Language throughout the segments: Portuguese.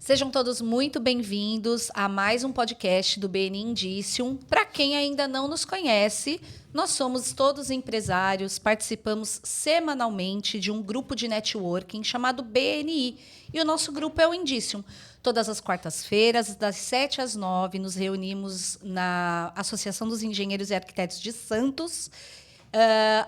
Sejam todos muito bem-vindos a mais um podcast do BN Indicium. Para quem ainda não nos conhece, nós somos todos empresários, participamos semanalmente de um grupo de networking chamado BNI. E o nosso grupo é o Indicium. Todas as quartas-feiras, das 7 às 9, nos reunimos na Associação dos Engenheiros e Arquitetos de Santos,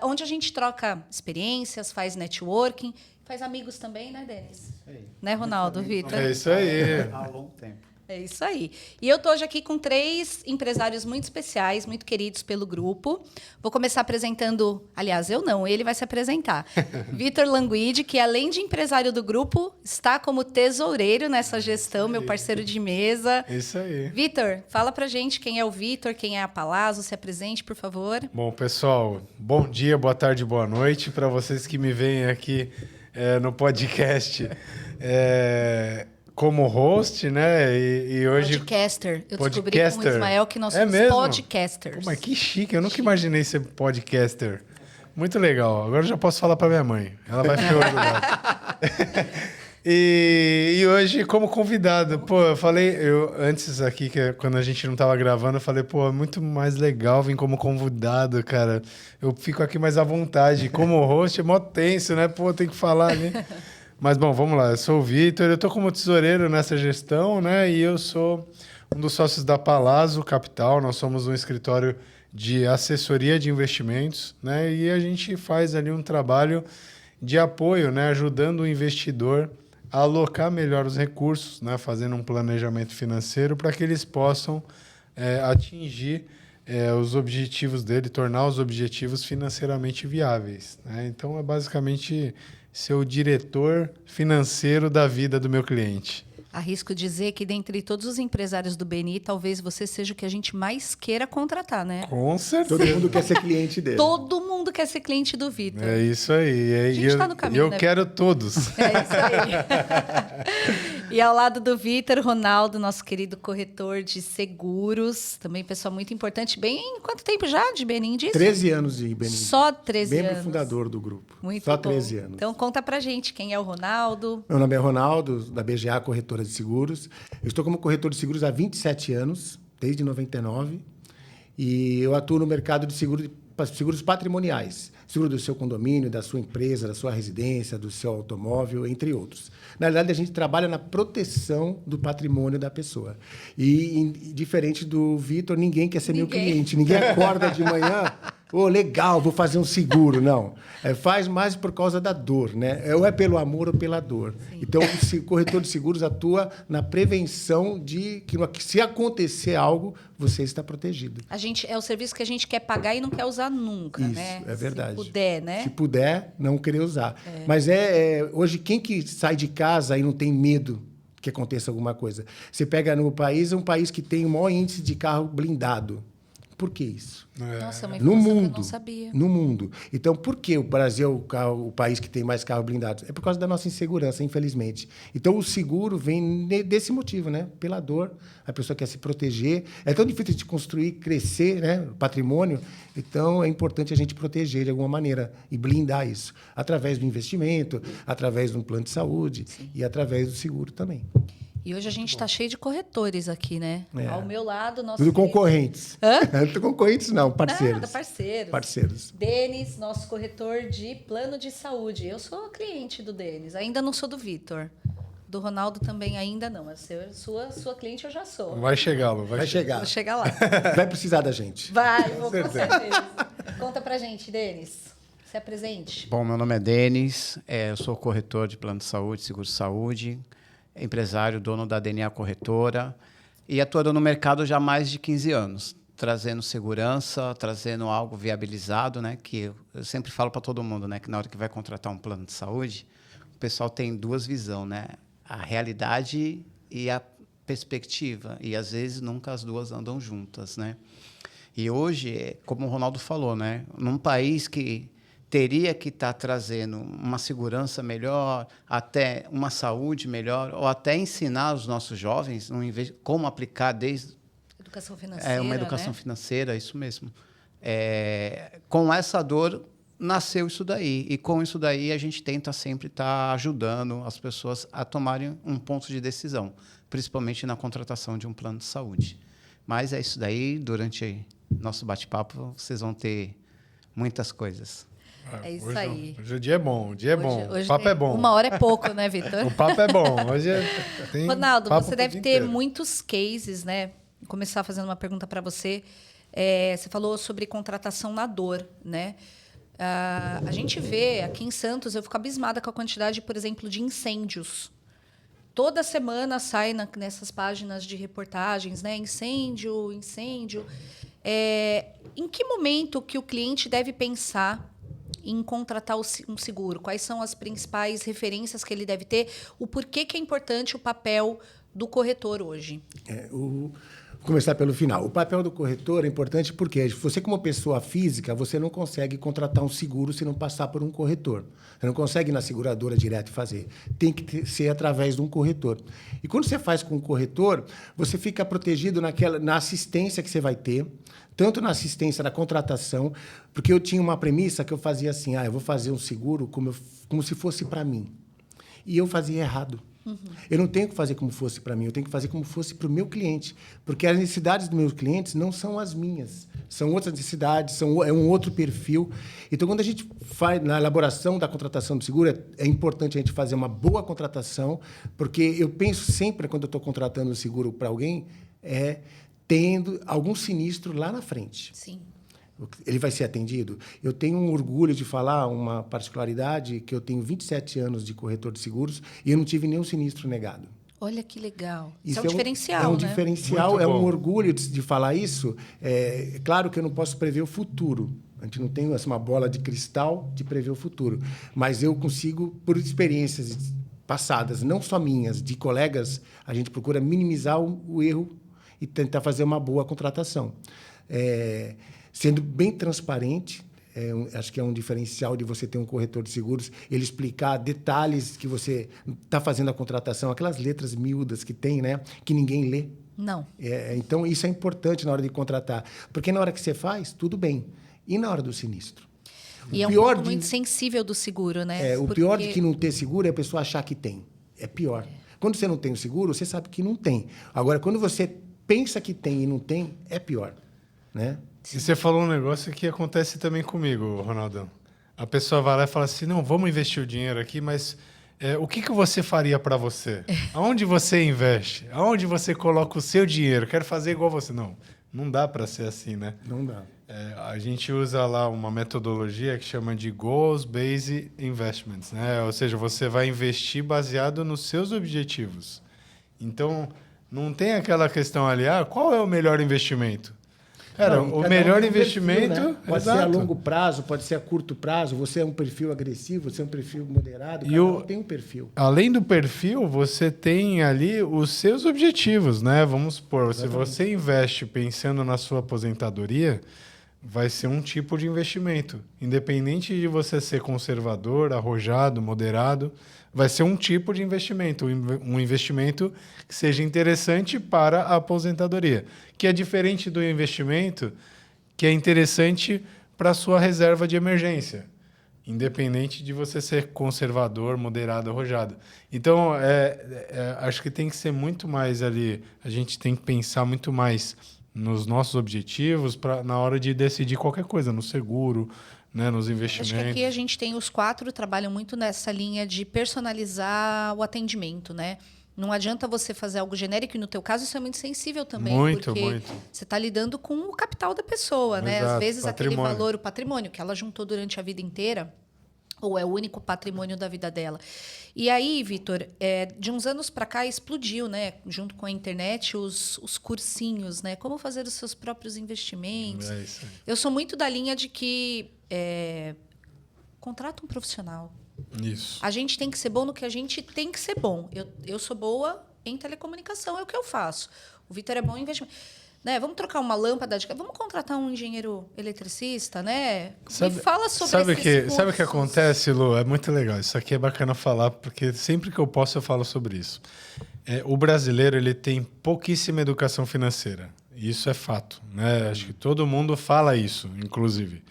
onde a gente troca experiências, faz networking, faz amigos também, né, Denis? Né, Ronaldo, Vitor? É isso aí. Há longo tempo. É isso aí. E eu estou hoje aqui com 3 empresários muito especiais, muito queridos pelo grupo. Vou começar apresentando... Aliás, eu não, ele vai se apresentar. Vitor Languide, que além de empresário do grupo, está como tesoureiro nessa gestão, meu parceiro de mesa. Isso aí. Vitor, fala pra gente quem é o Vitor, quem é a Palazzo, se apresente, por favor. Bom, pessoal, bom dia, boa tarde, boa noite para vocês que me veem aqui no podcast como host, né? E hoje... Podcaster. Eu descobri Podcaster. com o Ismael que nós É somos mesmo? podcasters. Pô, mas que chique, eu nunca imaginei ser podcaster. Muito legal. Agora eu já posso falar para minha mãe. Ela vai ficar orgulhosa. E hoje, como convidado, pô, eu antes aqui, quando a gente não tava gravando, eu falei, pô, é muito mais legal vir como convidado, cara. Eu fico aqui mais à vontade. Como host é mó tenso, né? Pô, tem que falar ali. Mas, bom, vamos lá. Eu sou o Vitor, eu tô como tesoureiro nessa gestão, né? E eu sou um dos sócios da Palazzo Capital. Nós somos um escritório de assessoria de investimentos, né? E a gente faz ali um trabalho de apoio, né? Ajudando o investidor a alocar melhor os recursos, né? Fazendo um planejamento financeiro para que eles possam atingir os objetivos dele, tornar os objetivos financeiramente viáveis, né? Então, é basicamente ser o diretor financeiro da vida do meu cliente. Arrisco dizer que, dentre todos os empresários do BNI, talvez você seja o que a gente mais queira contratar, né? Com certeza. Todo mundo quer ser cliente dele. Todo mundo quer ser cliente do Vitor. É isso aí. A gente tá no caminho, eu né? quero todos. É isso aí. E ao lado do Vitor, Ronaldo, nosso querido corretor de seguros. Também pessoa muito importante. Bem, quanto tempo já de BNI disso? 13 anos de BNI. Só 13 Membro anos. fundador do grupo. Muito Só bom. 13 anos. Então conta pra gente quem é o Ronaldo. Meu nome é Ronaldo, da BGA Corretora de Seguros. Eu estou como corretor de seguros há 27 anos, desde 99. E eu atuo no mercado de seguros patrimoniais. Seguro do seu condomínio, da sua empresa, da sua residência, do seu automóvel, entre outros. Na verdade, a gente trabalha na proteção do patrimônio da pessoa. E diferente do Vitor, ninguém quer ser meu cliente. Ninguém acorda de manhã, legal, vou fazer um seguro. Não. Faz mais por causa da dor, né? Ou é pelo amor ou pela dor. Sim. Então, o corretor de seguros atua na prevenção de que, se acontecer algo, você está protegido. É o serviço que a gente quer pagar e não quer usar nunca, isso, né? É verdade. Se puder, né? Se puder, não querer usar. Mas hoje, quem que sai de casa e não tem medo que aconteça alguma coisa? Você pega no país, um país que tem o maior índice de carro blindado. Por que isso? Nossa, é uma no informação mundo, que eu não sabia. No mundo. Então, por que o Brasil é o país que tem mais carros blindados? É por causa da nossa insegurança, infelizmente. Então, o seguro vem desse motivo, né? Pela dor. A pessoa quer se proteger. É tão difícil de construir, crescer, né? Patrimônio. Então, é importante a gente proteger de alguma maneira e blindar isso. Através do investimento, através de um plano de saúde. Sim. E através do seguro também. E hoje a gente está cheio de corretores aqui, né? Ao meu lado, nosso Tudo concorrentes. Hã? Não concorrentes, não. Parceiros. Nada, parceiros. Parceiros. Denis, nosso corretor de plano de saúde. Eu sou cliente do Denis. Ainda não sou do Vitor. Do Ronaldo também ainda não. Sua cliente eu já sou. Vai chegar, Lu. Vai chegar. Vou chegar lá. Vai precisar da gente. Vai, vou com certeza. Conta pra gente, Denis. Se apresente. Bom, meu nome é Denis. Eu sou corretor de plano de saúde, seguro-saúde. Empresário, dono da DNA Corretora e atuando no mercado já há mais de 15 anos, trazendo segurança, trazendo algo viabilizado, né? Que eu sempre falo para todo mundo, né? Que na hora que vai contratar um plano de saúde, o pessoal tem duas visões, né? A realidade e a perspectiva. E, às vezes, nunca as duas andam juntas, né? E hoje, como o Ronaldo falou, né? Num país que teria que estar trazendo uma segurança melhor, até uma saúde melhor, ou até ensinar os nossos jovens como aplicar desde... Educação financeira, uma educação né? financeira, isso mesmo. Com essa dor, nasceu isso daí. E com isso daí a gente tenta sempre estar ajudando as pessoas a tomarem um ponto de decisão, principalmente na contratação de um plano de saúde. Mas é isso daí, durante nosso bate-papo, vocês vão ter muitas coisas. É isso hoje, aí. Hoje o dia é bom, o dia é bom. Hoje O papo é bom. 1 hora é pouco, né, Vitor? O papo é bom. Hoje tem Ronaldo, papo você pro deve dia ter inteiro. muitos cases, né? Vou começar fazendo uma pergunta para você. Você falou sobre contratação na dor, né? A gente vê aqui em Santos, eu fico abismada com a quantidade, por exemplo, de incêndios. Toda semana sai nessas páginas de reportagens, né? Incêndio, incêndio. Em que momento que o cliente deve pensar em contratar um seguro? Quais são as principais referências que ele deve ter? O porquê que é importante o papel do corretor hoje? Vou começar pelo final. O papel do corretor é importante porque você, como pessoa física, você não consegue contratar um seguro se não passar por um corretor. Você não consegue ir na seguradora direto e fazer. Tem que ser através de um corretor. E quando você faz com um corretor, você fica protegido na assistência que você vai ter, tanto na assistência da contratação, porque eu tinha uma premissa que eu fazia assim, eu vou fazer um seguro como se fosse para mim. E eu fazia errado. Eu não tenho que fazer como fosse para mim, eu tenho que fazer como fosse para o meu cliente. Porque as necessidades dos meus clientes não são as minhas. São outras necessidades, é um outro perfil. Então, quando a gente faz na elaboração da contratação do seguro, é importante a gente fazer uma boa contratação, porque eu penso sempre, quando eu estou contratando um seguro para alguém, tendo algum sinistro lá na frente. Sim. Ele vai ser atendido? Eu tenho um orgulho de falar uma particularidade, que eu tenho 27 anos de corretor de seguros e eu não tive nenhum sinistro negado. Olha que legal. Isso Isso é um diferencial, é um né? diferencial, Muito é um bom. orgulho de falar isso. É claro que eu não posso prever o futuro. A gente não tem uma bola de cristal de prever o futuro. Mas eu consigo, por experiências passadas, não só minhas, de colegas, a gente procura minimizar o erro e tentar fazer uma boa contratação. Sendo bem transparente, acho que é um diferencial de você ter um corretor de seguros, ele explicar detalhes que você está fazendo a contratação, aquelas letras miúdas que tem, né, que ninguém lê. Não. Então, isso é importante na hora de contratar, porque na hora que você faz, tudo bem. E na hora do sinistro? E é um ponto muito sensível do seguro, né? O pior de que não ter seguro é a pessoa achar que tem. É pior. Quando você não tem o seguro, você sabe que não tem. Agora, quando você pensa que tem e não tem, é pior, né? E você falou um negócio que acontece também comigo, Ronaldão. A pessoa vai lá e fala assim, não, vamos investir o dinheiro aqui, mas o que você faria para você? Aonde você investe? Aonde você coloca o seu dinheiro? Quero fazer igual você. Não dá para ser assim, né? Não dá. A gente usa lá uma metodologia que chama de Goals-Based Investments, né? Ou seja, você vai investir baseado nos seus objetivos. Então, não tem aquela questão ali, qual é o melhor investimento? Cara, o melhor investimento... Perfil, né? Pode ser a longo prazo, pode ser a curto prazo. Você é um perfil agressivo, você é um perfil moderado. Cada um tem um perfil. Além do perfil, você tem ali os seus objetivos, né? Vamos supor, se você investe pensando na sua aposentadoria, vai ser um tipo de investimento. Independente de você ser conservador, arrojado, moderado, vai ser um tipo de investimento. Um investimento que seja interessante para a aposentadoria. Que é diferente do investimento que é interessante para a sua reserva de emergência. Independente de você ser conservador, moderado, arrojado. Então, acho que tem que ser muito mais ali... A gente tem que pensar muito mais nos nossos objetivos na hora de decidir qualquer coisa, no seguro, né, nos investimentos. Acho que aqui a gente tem os 4 trabalham muito nessa linha de personalizar o atendimento, né? Não adianta você fazer algo genérico, e no teu caso isso é muito sensível também, porque você está lidando com o capital da pessoa, né? Exato, Às vezes patrimônio. aquele valor, o patrimônio que ela juntou durante a vida inteira, ou é o único patrimônio da vida dela. E aí, Vitor, de uns anos para cá explodiu, né? Junto com a internet, os cursinhos, né? Como fazer os seus próprios investimentos. É isso aí. Eu sou muito da linha de que contrata um profissional. Isso. A gente tem que ser bom no que a gente tem que ser bom. Eu sou boa em telecomunicação, é o que eu faço. O Vitor é bom em investimento. Né? Vamos trocar uma lâmpada de... Vamos contratar um engenheiro eletricista, né? Me fala sobre esses Sabe o que acontece, Lu? É muito legal. Isso aqui é bacana falar, porque sempre que eu posso eu falo sobre isso. O brasileiro ele tem pouquíssima educação financeira. Isso é fato, né? Acho que todo mundo fala isso, inclusive.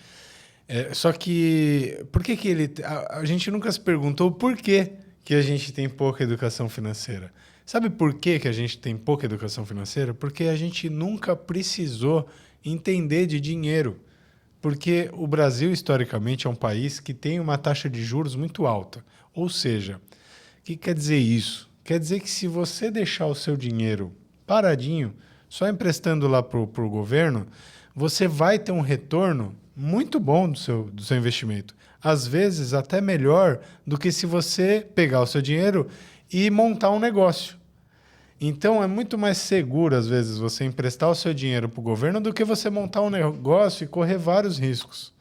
Só que, por que ele... A gente nunca se perguntou por que a gente tem pouca educação financeira. Sabe por que a gente tem pouca educação financeira? Porque a gente nunca precisou entender de dinheiro. Porque o Brasil, historicamente, é um país que tem uma taxa de juros muito alta. Ou seja, o que quer dizer isso? Quer dizer que se você deixar o seu dinheiro paradinho, só emprestando lá para o governo, você vai ter um retorno muito bom do seu investimento. Às vezes, até melhor do que se você pegar o seu dinheiro e montar um negócio. Então, é muito mais seguro, às vezes, você emprestar o seu dinheiro para o governo do que você montar um negócio e correr vários riscos.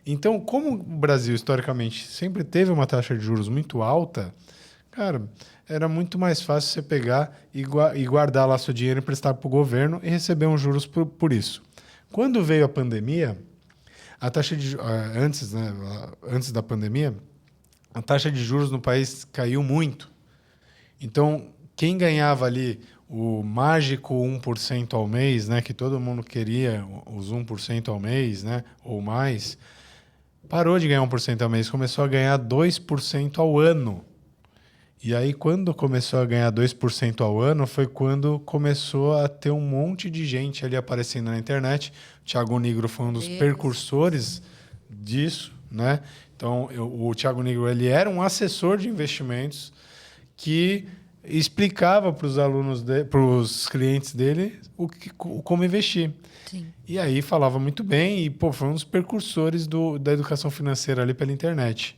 Então, como o Brasil, historicamente, sempre teve uma taxa de juros muito alta, cara, era muito mais fácil você pegar e guardar lá seu dinheiro, emprestar para o governo e receber uns juros por isso. Quando veio a pandemia, a taxa de antes da pandemia, a taxa de juros no país caiu muito. Então, quem ganhava ali o mágico 1% ao mês, né, que todo mundo queria, os 1% ao mês, né, ou mais, parou de ganhar 1% ao mês, começou a ganhar 2% ao ano. E aí, quando começou a ganhar 2% ao ano, foi quando começou a ter um monte de gente ali aparecendo na internet. O Thiago Nigro foi um dos precursores disso, né? Então, o Thiago Nigro, ele era um assessor de investimentos que explicava para os alunos, para os clientes dele, como investir. Sim. E aí falava muito bem e foi um dos precursores da educação financeira ali pela internet.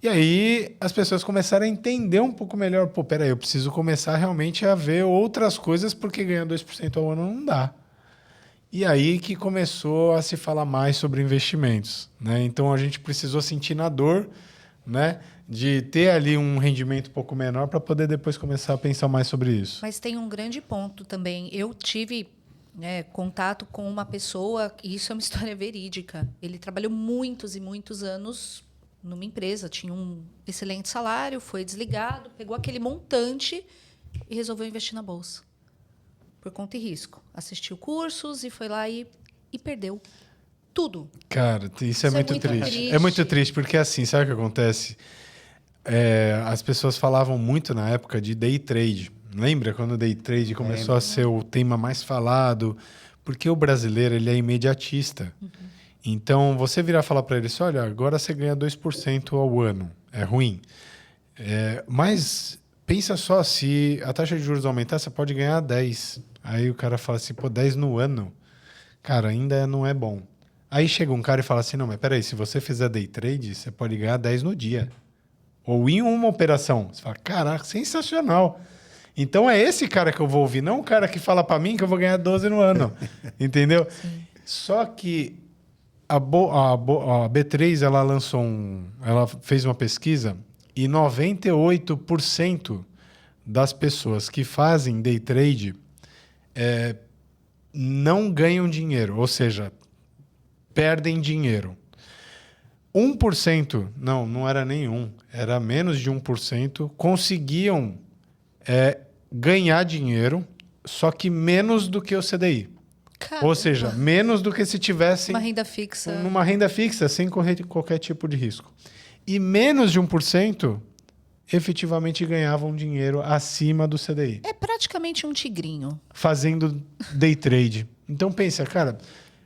E aí as pessoas começaram a entender um pouco melhor. Peraí, eu preciso começar realmente a ver outras coisas porque ganhar 2% ao ano não dá. E aí que começou a se falar mais sobre investimentos, né? Então a gente precisou sentir na dor, né, de ter ali um rendimento um pouco menor para poder depois começar a pensar mais sobre isso. Mas tem um grande ponto também. Eu tive contato com uma pessoa, e isso é uma história verídica. Ele trabalhou muitos e muitos anos numa empresa, tinha um excelente salário, foi desligado, pegou aquele montante e resolveu investir na bolsa. Por conta e risco. Assistiu cursos e foi lá e perdeu tudo. Cara, isso é muito triste. É muito triste, porque assim, sabe o que acontece? As pessoas falavam muito na época de day trade. Lembra quando o day trade começou a ser o tema mais falado? Porque o brasileiro, ele é imediatista. Uhum. Então, você virar e falar para ele assim, olha, agora você ganha 2% ao ano. É ruim. Mas pensa só, se a taxa de juros aumentar, você pode ganhar 10. Aí o cara fala assim, 10 no ano? Cara, ainda não é bom. Aí chega um cara e fala assim, não, mas peraí, se você fizer day trade, você pode ganhar 10 no dia. Ou em uma operação. Você fala, caraca, sensacional. Então é esse cara que eu vou ouvir, não o cara que fala para mim que eu vou ganhar 12 no ano. Entendeu? Sim. Só que a B3, ela fez uma pesquisa e 98% das pessoas que fazem day trade não ganham dinheiro, ou seja, perdem dinheiro. 1%, não era nenhum, era menos de 1%, conseguiam ganhar dinheiro, só que menos do que o CDI. Caramba. Ou seja, menos do que se tivessem... Uma renda fixa. Numa renda fixa, sem correr qualquer tipo de risco. E menos de 1% efetivamente ganhavam dinheiro acima do CDI. É praticamente um tigrinho. Fazendo day trade. Então pensa, cara,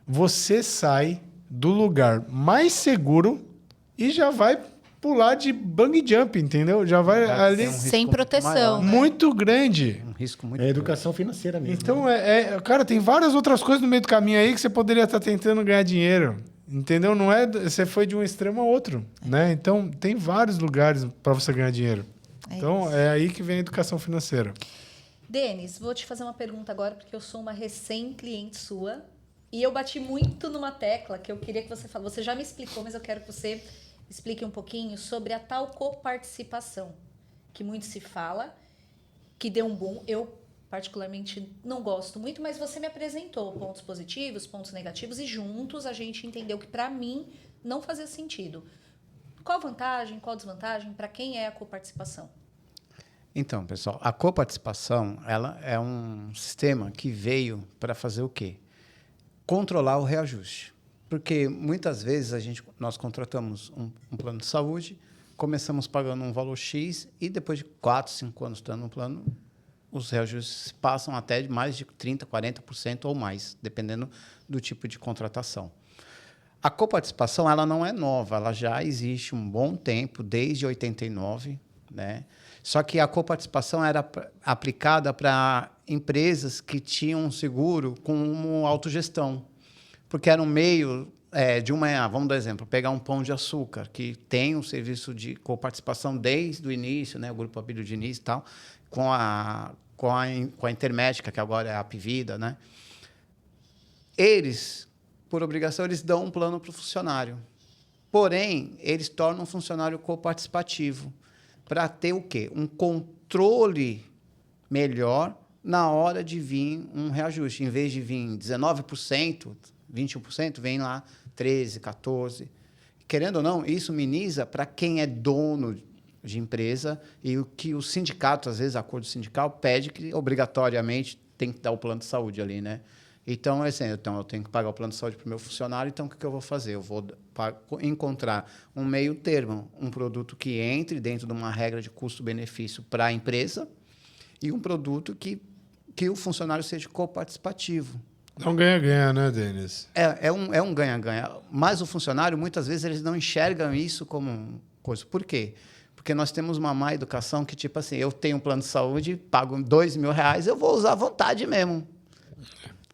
você sai do lugar mais seguro e já vai pular de bungee jump, entendeu? Já vai ali... Sem proteção. Né? Muito grande. Um risco muito educação financeira mesmo. Então, cara, tem várias outras coisas no meio do caminho aí que você poderia estar tentando ganhar dinheiro. Entendeu? Não é... Você foi de um extremo a outro, né? Então, tem vários lugares para você ganhar dinheiro. Então, é aí que vem a educação financeira. Denis, vou te fazer uma pergunta agora, porque eu sou uma recém-cliente sua. E eu bati muito numa tecla que eu queria que você falasse. Você já me explicou, mas eu quero que você explique um pouquinho sobre a tal coparticipação, que muito se fala, que deu um boom. Eu, particularmente, não gosto muito, mas você me apresentou pontos positivos, pontos negativos, e juntos a gente entendeu que, para mim, não fazia sentido. Qual vantagem, qual desvantagem, para quem é a coparticipação? Então, pessoal, a coparticipação, ela é um sistema que veio para fazer o quê? Controlar o reajuste. Porque muitas vezes nós contratamos um plano de saúde, começamos pagando um valor X e depois de 4, 5 anos estando no plano, os reajustes passam até de mais de 30%, 40% ou mais, dependendo do tipo de contratação. A coparticipação ela não é nova, ela já existe um bom tempo, desde 89, né? Só que a coparticipação era aplicada para empresas que tinham um seguro com autogestão, porque era um meio de uma... Vamos dar exemplo, pegar um Pão de Açúcar, que tem um serviço de coparticipação desde o início, né? O Grupo Abílio Diniz e tal, com a Intermédica, que agora é a Apvida, né? Eles, por obrigação, eles dão um plano para o funcionário. Porém, eles tornam o funcionário coparticipativo para ter o quê? Um controle melhor na hora de vir um reajuste. Em vez de vir 19%, 21%, vem lá 13%, 14%. Querendo ou não, isso minimiza para quem é dono de empresa e o que o sindicato, às vezes, acordo sindical, pede que obrigatoriamente tem que dar o plano de saúde ali, né? Então, eu tenho que pagar o plano de saúde para o meu funcionário, então o que eu vou fazer? Eu vou encontrar um meio termo, um produto que entre dentro de uma regra de custo-benefício para a empresa e um produto que o funcionário seja coparticipativo. É um ganha-ganha, né, Denis? É um ganha-ganha. Mas o funcionário, muitas vezes, eles não enxergam isso como coisa. Por quê? Porque nós temos uma má educação que, tipo assim, eu tenho um plano de saúde, pago R$2.000, eu vou usar à vontade mesmo.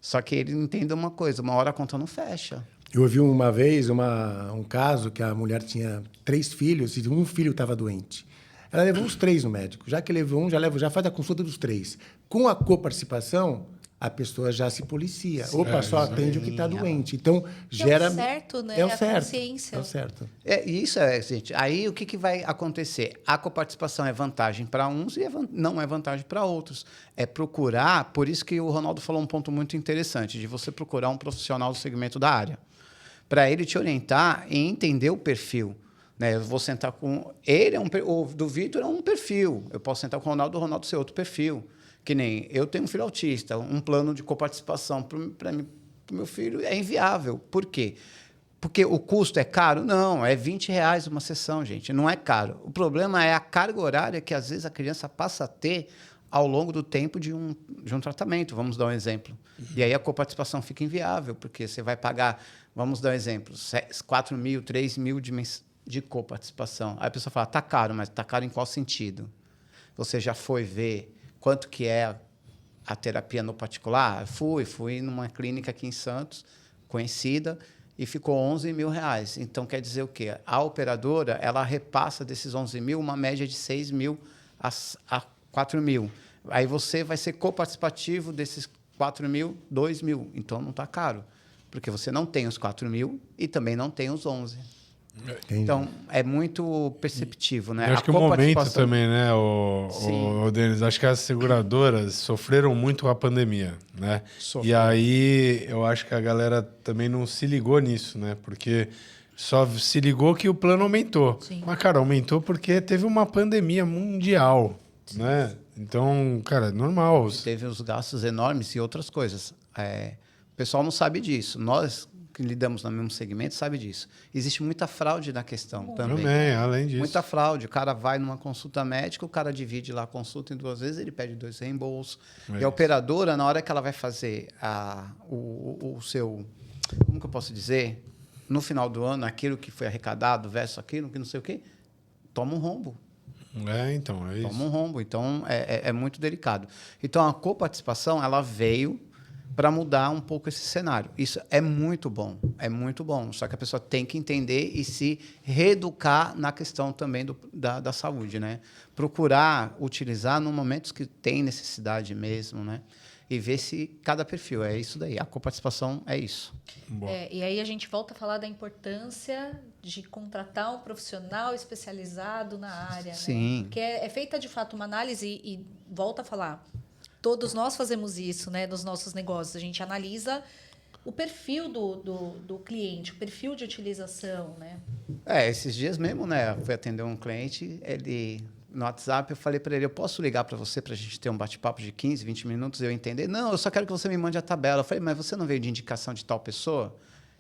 Só que ele entende uma coisa, uma hora a conta não fecha. Eu ouvi uma vez um caso que a mulher tinha 3 filhos e um filho estava doente. Ela levou os 3 no médico. Já que levou um, já faz a consulta dos 3. Com a coparticipação, a pessoa já se policia. Sim, Opa, só atende o que está doente. Então, gera... É o certo, né? É o a certo. consciência. É o certo. Isso gente. Aí o que vai acontecer? A coparticipação é vantagem para uns e não é vantagem para outros. É procurar, por isso que o Ronaldo falou um ponto muito interessante, de você procurar um profissional do segmento da área, para ele te orientar e entender o perfil. Né? Eu vou sentar com ele, o do Vitor é um perfil. Eu posso sentar com o Ronaldo ser outro perfil. Que nem eu tenho um filho autista, um plano de coparticipação para o meu filho é inviável. Por quê? Porque o custo é caro? Não, é R$20 uma sessão, gente. Não é caro. O problema é a carga horária que, às vezes, a criança passa a ter ao longo do tempo de um tratamento. Vamos dar um exemplo. E aí a coparticipação fica inviável, porque você vai pagar, vamos dar um exemplo, 4 mil, 3 mil de coparticipação. Aí a pessoa fala, está caro, mas está caro em qual sentido? Você já foi ver quanto que é a terapia no particular? Fui numa clínica aqui em Santos, conhecida, e ficou R$11.000. Então, quer dizer o quê? A operadora, ela repassa desses 11 mil uma média de 6 mil a 4 mil. Aí você vai ser coparticipativo desses 4 mil, 2 mil. Então, não está caro, porque você não tem os 4 mil e também não tem os 11. Entendi. Então, é muito perceptivo, né? Eu acho que o momento também, né, o Denis? Acho que as seguradoras sofreram muito com a pandemia, né? E aí, eu acho que a galera também não se ligou nisso, né? Porque só se ligou que o plano aumentou. Sim. Mas, cara, aumentou porque teve uma pandemia mundial, né? Então, cara, normal. Teve os gastos enormes e outras coisas. O pessoal não sabe disso. Nós que lidamos no mesmo segmento sabe disso. Existe muita fraude na questão também. Além disso. Muita fraude. O cara vai numa consulta médica, o cara divide lá a consulta em 2 vezes, ele pede 2 reembolsos. E a operadora, na hora que ela vai fazer o seu... Como que eu posso dizer? No final do ano, aquilo que foi arrecadado versus aquilo que não sei o quê, toma um rombo. Então, é isso. Toma um rombo. Então, é muito delicado. Então, a coparticipação, ela veio para mudar um pouco esse cenário. Isso é muito bom, Só que a pessoa tem que entender e se reeducar na questão também da saúde, né? Procurar utilizar no momentos que tem necessidade mesmo, né? E ver se cada perfil é isso daí. A coparticipação é isso. E aí a gente volta a falar da importância de contratar um profissional especializado na área. Sim. Né? Porque é feita, de fato, uma análise e volta a falar. Todos nós fazemos isso, né, nos nossos negócios. A gente analisa o perfil do cliente, o perfil de utilização, né? Esses dias mesmo, né? Eu fui atender um cliente, no WhatsApp, eu falei para ele, eu posso ligar para você para a gente ter um bate-papo de 15, 20 minutos e eu entender? Não, eu só quero que você me mande a tabela. Eu falei, mas você não veio de indicação de tal pessoa?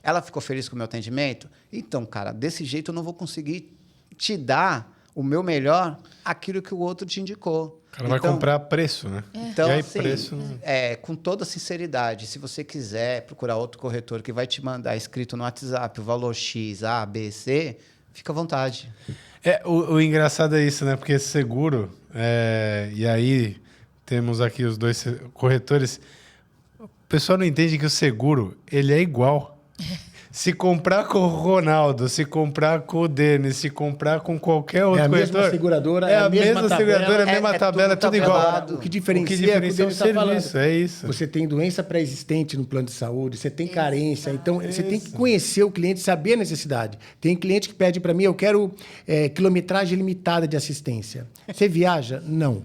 Ela ficou feliz com o meu atendimento? Então, cara, desse jeito eu não vou conseguir te dar o meu melhor, aquilo que o outro te indicou. O cara vai comprar a preço, né? Então, e aí, assim, preço... com toda sinceridade, se você quiser procurar outro corretor que vai te mandar escrito no WhatsApp o valor X, A, B, C, fica à vontade. O engraçado é isso, né? Porque seguro, e aí temos aqui os dois corretores, o pessoal não entende que o seguro, ele é igual. Se comprar com o Ronaldo, se comprar com o Denis, se comprar com qualquer outro corretor... É a mesma seguradora, é a mesma seguradora, é a mesma tabela, é tudo igual. O que diferencia é o serviço, é isso. Você tem doença pré-existente no plano de saúde, você tem carência, então você tem que conhecer o cliente, saber a necessidade. Tem cliente que pede para mim, eu quero quilometragem limitada de assistência. Você viaja? Não.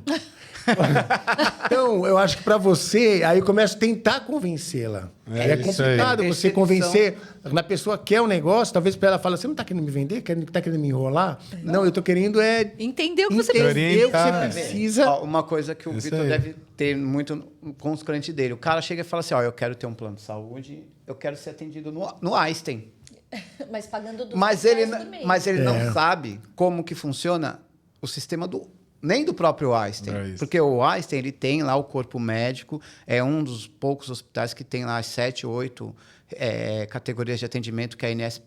Então, eu acho que para você, aí eu começo a tentar convencê-la. É complicado você convencer. Na pessoa que quer um negócio, talvez para ela fala, você não está querendo me vender? Está querendo me enrolar? Não, eu estou querendo entender o que você precisa. Uma coisa que o Vitor deve ter muito com os clientes dele. O cara chega e fala assim, eu quero ter um plano de saúde, eu quero ser atendido no Einstein. Mas pagando mas ele não sabe como que funciona o sistema nem do próprio Einstein. Porque o Einstein, ele tem lá o corpo médico, é um dos poucos hospitais que tem lá as 7, 8 categorias de atendimento que a ANS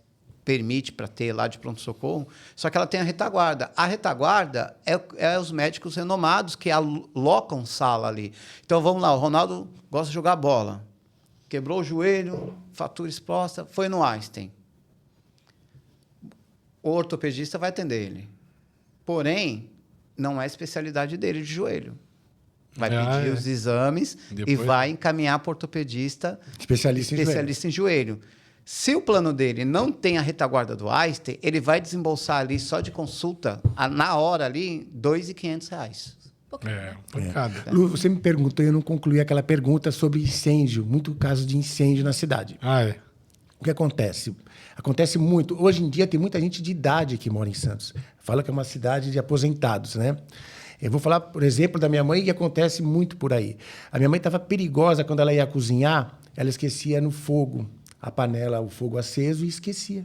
permite para ter lá de pronto-socorro, só que ela tem a retaguarda. A retaguarda é os médicos renomados que alocam sala ali. Então, vamos lá, o Ronaldo gosta de jogar bola. Quebrou o joelho, fratura exposta, foi no Einstein. O ortopedista vai atender ele. Porém, não é a especialidade dele de joelho. Vai pedir os exames e vai encaminhar para o ortopedista especialista em joelho. Se o plano dele não tem a retaguarda do Einstein, ele vai desembolsar ali só de consulta, na hora ali, R$ 2.500. Lu, você me perguntou e eu não concluí aquela pergunta sobre incêndio. Muito caso de incêndio na cidade. O que acontece? Acontece muito. Hoje em dia tem muita gente de idade que mora em Santos. Fala que é uma cidade de aposentados, né? Eu vou falar, por exemplo, da minha mãe, que acontece muito por aí. A minha mãe estava perigosa quando ela ia cozinhar, ela esquecia no fogo a panela, o fogo aceso e esquecia.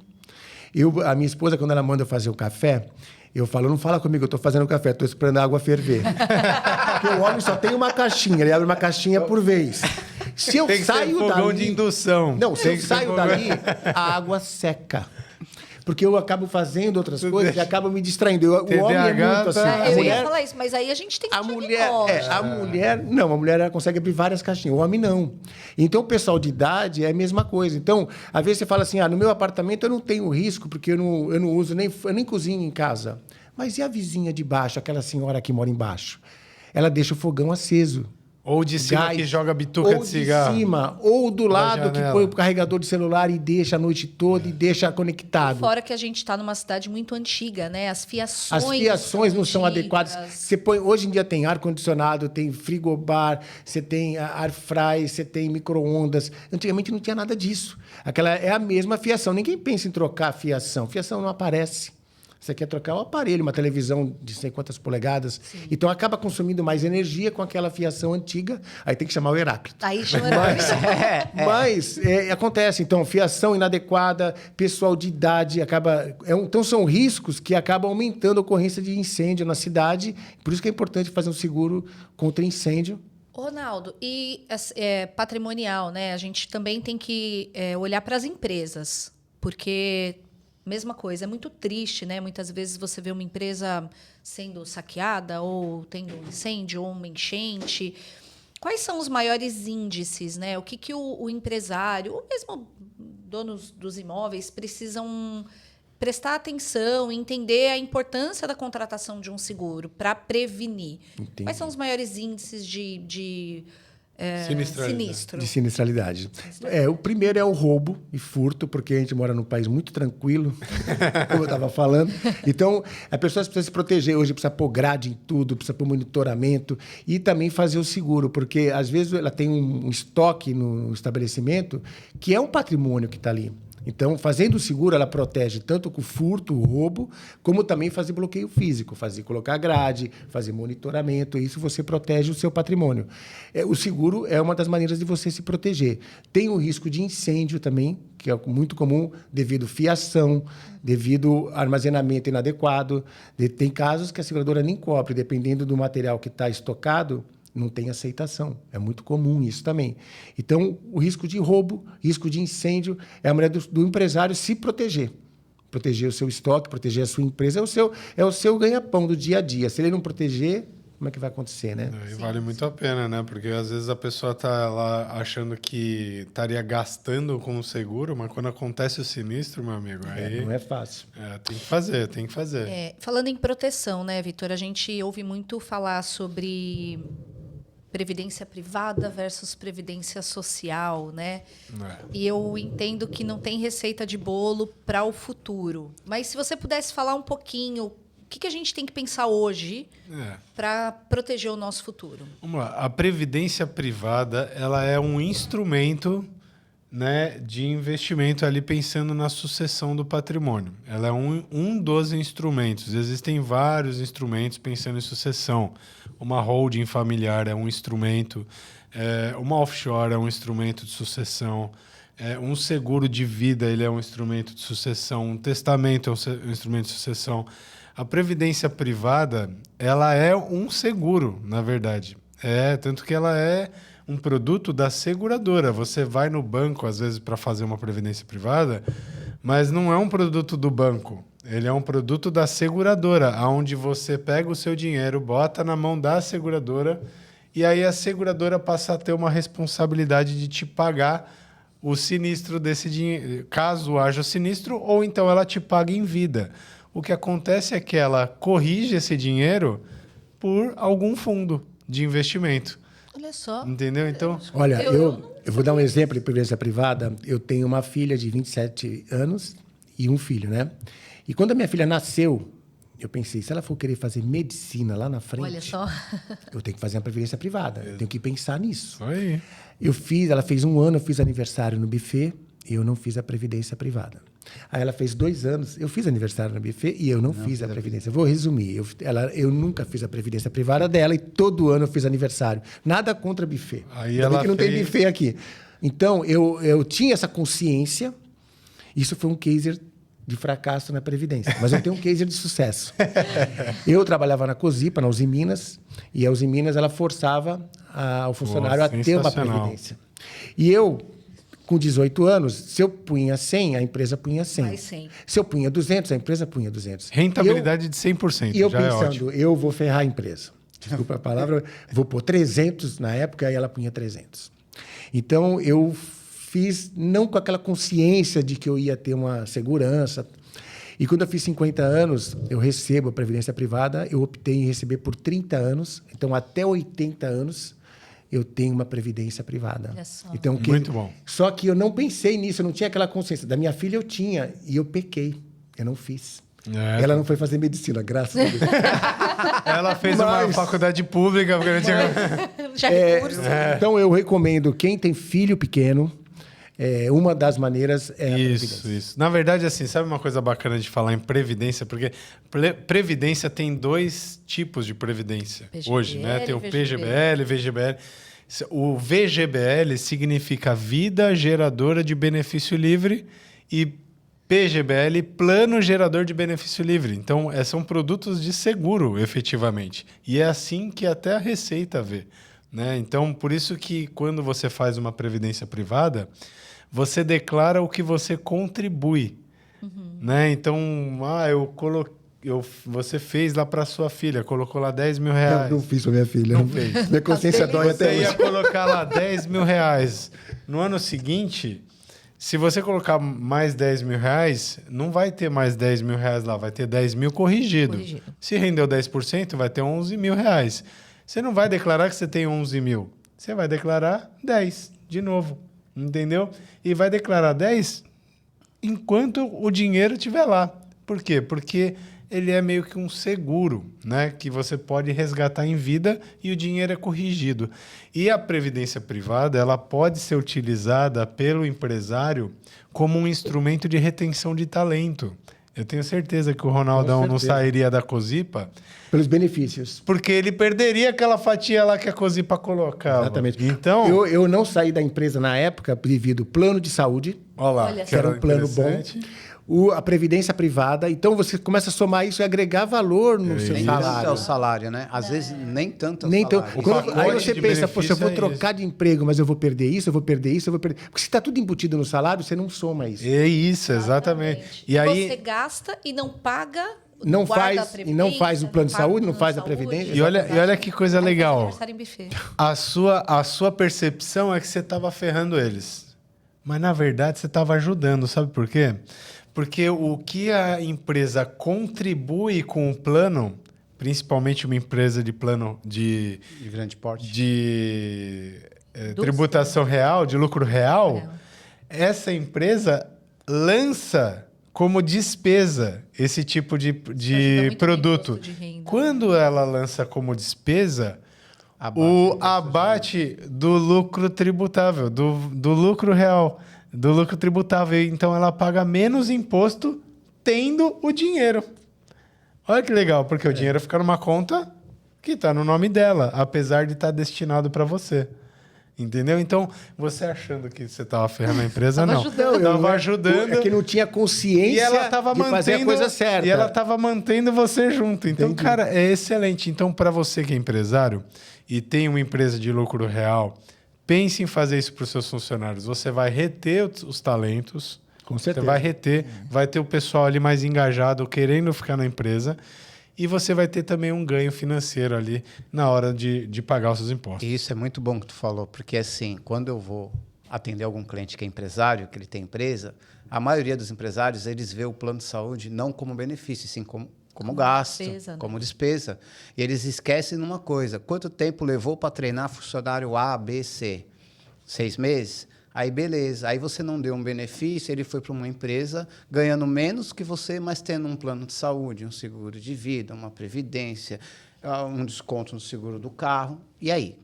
A minha esposa, quando ela manda eu fazer o café, eu falo, não fala comigo, eu estou fazendo café, estou esperando a água ferver. Porque o homem só tem uma caixinha, ele abre uma caixinha por vez. Se eu saio dali... fogão de indução. Não, se eu saio dali, a água seca. Porque eu acabo fazendo outras coisas e acabo me distraindo. O homem é muito assim. Eu ia falar isso, mas aí a gente tem que a mulher, não, a mulher ela consegue abrir várias caixinhas, o homem não. Então, o pessoal de idade é a mesma coisa. Então, às vezes você fala assim, no meu apartamento eu não tenho risco, porque eu não uso, eu nem cozinho em casa. Mas e a vizinha de baixo, aquela senhora que mora embaixo? Ela deixa o fogão aceso. Ou de cima que joga bituca de cigarro. Ou de cima, ou do lado que põe o carregador de celular e deixa a noite toda e deixa conectado. Fora que a gente está numa cidade muito antiga, né? As fiações não são adequadas. Você põe, hoje em dia tem ar-condicionado, tem frigobar, você tem air fry, você tem micro-ondas. Antigamente não tinha nada disso. Aquela é a mesma fiação. Ninguém pensa em trocar a fiação. Fiação não aparece. Você quer trocar o aparelho, uma televisão de sei quantas polegadas. Sim. Então, acaba consumindo mais energia com aquela fiação antiga. Aí tem que chamar o Heráclito. Aí chama Heráclito. Mas acontece. Então, fiação inadequada, pessoal de idade acaba... Então, são riscos que acabam aumentando a ocorrência de incêndio na cidade. Por isso que é importante fazer um seguro contra incêndio. Ronaldo, e patrimonial, né? A gente também tem que olhar para as empresas. Porque... Mesma coisa, é muito triste, né? Muitas vezes você vê uma empresa sendo saqueada ou tendo um incêndio ou uma enchente. Quais são os maiores índices, né? O que o empresário, ou mesmo donos dos imóveis, precisam prestar atenção, entender a importância da contratação de um seguro para prevenir? Entendi. Quais são os maiores índices de sinistro? De sinistralidade. O primeiro é o roubo e furto, porque a gente mora num país muito tranquilo, como eu estava falando. Então, a pessoa precisa se proteger. Hoje precisa pôr grade em tudo, precisa pôr monitoramento e também fazer o seguro, porque às vezes ela tem um estoque no estabelecimento que é um patrimônio que está ali. Então, fazendo o seguro, ela protege tanto com o furto, o roubo, como também fazer bloqueio físico, colocar grade, fazer monitoramento. Isso você protege o seu patrimônio. O seguro é uma das maneiras de você se proteger. Tem o risco de incêndio também, que é muito comum devido à fiação, devido ao armazenamento inadequado. Tem casos que a seguradora nem cobre, dependendo do material que está estocado, não tem aceitação. É muito comum isso também. Então, o risco de roubo, risco de incêndio, é a maneira do empresário se proteger. Proteger o seu estoque, proteger a sua empresa, é o seu ganha-pão do dia a dia. Se ele não proteger, como é que vai acontecer, né? E vale muito a pena, né? Porque às vezes a pessoa está lá achando que estaria gastando com o seguro, mas quando acontece o sinistro, meu amigo, aí... Não é fácil. Tem que fazer. Falando em proteção, né, Vitor? A gente ouve muito falar sobre previdência privada versus previdência social, né? E eu entendo que não tem receita de bolo para o futuro. Mas se você pudesse falar um pouquinho, o que a gente tem que pensar hoje para proteger o nosso futuro? Vamos lá. A previdência privada, ela é um instrumento, né, de investimento ali pensando na sucessão do patrimônio. Ela é um dos instrumentos. Existem vários instrumentos pensando em sucessão. Uma holding familiar é um instrumento, uma offshore é um instrumento de sucessão, um seguro de vida ele é um instrumento de sucessão, um testamento é um instrumento de sucessão. A previdência privada, ela é um seguro, na verdade. Tanto que ela é um produto da seguradora. Você vai no banco, às vezes, para fazer uma previdência privada, mas não é um produto do banco. Ele é um produto da seguradora, onde você pega o seu dinheiro, bota na mão da seguradora e aí a seguradora passa a ter uma responsabilidade de te pagar o sinistro desse dinheiro, caso haja sinistro, ou então ela te paga em vida. O que acontece é que ela corrige esse dinheiro por algum fundo de investimento. Olha só. Entendeu? Então, olha, eu vou dar um exemplo de previdência privada. Eu tenho uma filha de 27 anos e um filho, né? E quando a minha filha nasceu, eu pensei, se ela for querer fazer medicina lá na frente, olha só, eu tenho que fazer uma previdência privada. Eu tenho que pensar nisso. aí. Ela fez 1 ano, eu fiz aniversário no buffet e eu não fiz a previdência privada. Aí ela fez 2 anos, eu fiz aniversário no buffet e eu não fiz a previdência. Vou resumir, eu nunca fiz a previdência privada dela e todo ano eu fiz aniversário. Nada contra buffet. Aí Ainda bem ela que não tem fez... buffet aqui. Então, eu tinha essa consciência, isso foi um case de fracasso na Previdência. Mas eu tenho um case de sucesso. Eu trabalhava na Cosipa, na Uzi Minas, e a Uzi Minas ela forçava o funcionário a ter uma Previdência. E eu, com 18 anos, se eu punha 100, a empresa punha 100. Mais 100. Se eu punha 200, a empresa punha 200. Rentabilidade de 100%, e eu já pensando, é ótimo. eu vou ferrar a empresa. Desculpa a palavra, vou pôr 300 na época, e ela punha 300. Então, eu fiz não com aquela consciência de que eu ia ter uma segurança. E quando eu fiz 50 anos, eu recebo a previdência privada, eu optei em receber por 30 anos. Então, até 80 anos, eu tenho uma previdência privada. Então, muito bom. Só que eu não pensei nisso, eu não tinha aquela consciência. Da minha filha eu tinha, e eu pequei. Eu não fiz. Ela não foi fazer medicina, graças a Deus. Ela fez uma faculdade pública. Porque já recurso. Então, eu recomendo, quem tem filho pequeno, uma das maneiras é a previdência. Isso. Na verdade, assim, sabe uma coisa bacana de falar em previdência? Porque previdência tem 2 tipos de previdência PGBL, hoje, né? Tem o VGBL. PGBL, VGBL. O VGBL significa Vida Geradora de Benefício Livre e PGBL, Plano Gerador de Benefício Livre. Então, são produtos de seguro, efetivamente. E é assim que até a Receita vê, né? Então, por isso que quando você faz uma previdência privada, você declara o que você contribui. Né? Então, você fez lá para sua filha, colocou lá 10 mil reais. Eu não fiz para minha filha. Não fez. Minha consciência dói até Você hoje. ia colocar lá 10 mil reais. No ano seguinte, se você colocar mais 10 mil reais, não vai ter mais 10 mil reais lá, vai ter 10 mil corrigido. Se rendeu 10%, vai ter 11 mil reais. Você não vai declarar que você tem 11 mil. Você vai declarar 10 de novo. Entendeu? E vai declarar 10 enquanto o dinheiro estiver lá. Por quê? Porque ele é meio que um seguro, né? Que você pode resgatar em vida e o dinheiro é corrigido. E a previdência privada, ela pode ser utilizada pelo empresário como um instrumento de retenção de talento. Eu tenho certeza que o Ronaldão não sairia da Cosipa Pelos benefícios. porque ele perderia aquela fatia lá que a Cosipa colocava. Exatamente. Então, Eu não saí da empresa na época devido ao plano de saúde, olha lá, Olha que era um plano bom. interessante. A previdência privada. Então, você começa a somar isso e agregar valor no seu Nem salário. tanto é o salário, né? Às vezes nem tanto é o Nem tão, salário. quando- aí pacote você de pensa, poxa, eu vou benefício é trocar de emprego, mas eu vou perder isso, eu vou perder isso, eu vou perder. Porque se está tudo embutido no salário, você não soma isso. É isso, exatamente. E aí, Você gasta e não paga. Não guarda a faz- e não faz o plano de paga o saúde, não plano faz de a previdência. e olha que coisa Aí faz legal. aniversário em buffet. A sua percepção é que você estava ferrando eles. Mas, na verdade, você estava ajudando. Sabe por quê? Porque o que a empresa contribui com o plano, principalmente uma empresa de plano De grande porte. tributação real, de lucro real, Real. essa empresa lança como despesa esse tipo de ajuda muito no produto. imposto de renda. Quando ela lança como despesa, Abate o abate do lucro tributável, do lucro real, do lucro tributável. Então, ela paga menos imposto tendo o dinheiro. Olha que legal, porque o dinheiro fica numa conta que está no nome dela, apesar de estar destinado para você. Entendeu? Então, você achando que você estava ferrando a empresa, Tava não. ajudando. Estava ajudando. É que não tinha consciência E ela estava de fazer a coisa certa. E ela estava mantendo você junto. Então, Entendi. cara, é excelente. Então, para você que é empresário e tem uma empresa de lucro real, pense em fazer isso para os seus funcionários. Você vai reter os talentos. Com Você certeza. vai reter, vai ter o pessoal ali mais engajado, querendo ficar na empresa. E você vai ter também um ganho financeiro ali na hora de pagar os seus impostos. E isso é muito bom que tu falou, porque assim, quando eu vou atender algum cliente que é empresário, que ele tem empresa, a maioria dos empresários, eles vê o plano de saúde não como benefício, sim como gasto, despesa, né? como despesa. E eles esquecem numa coisa, quanto tempo levou para treinar funcionário A, B, C? 6 meses? Aí, beleza. Aí você não deu um benefício, ele foi para uma empresa ganhando menos que você, mas tendo um plano de saúde, um seguro de vida, uma previdência, um desconto no seguro do carro. E aí?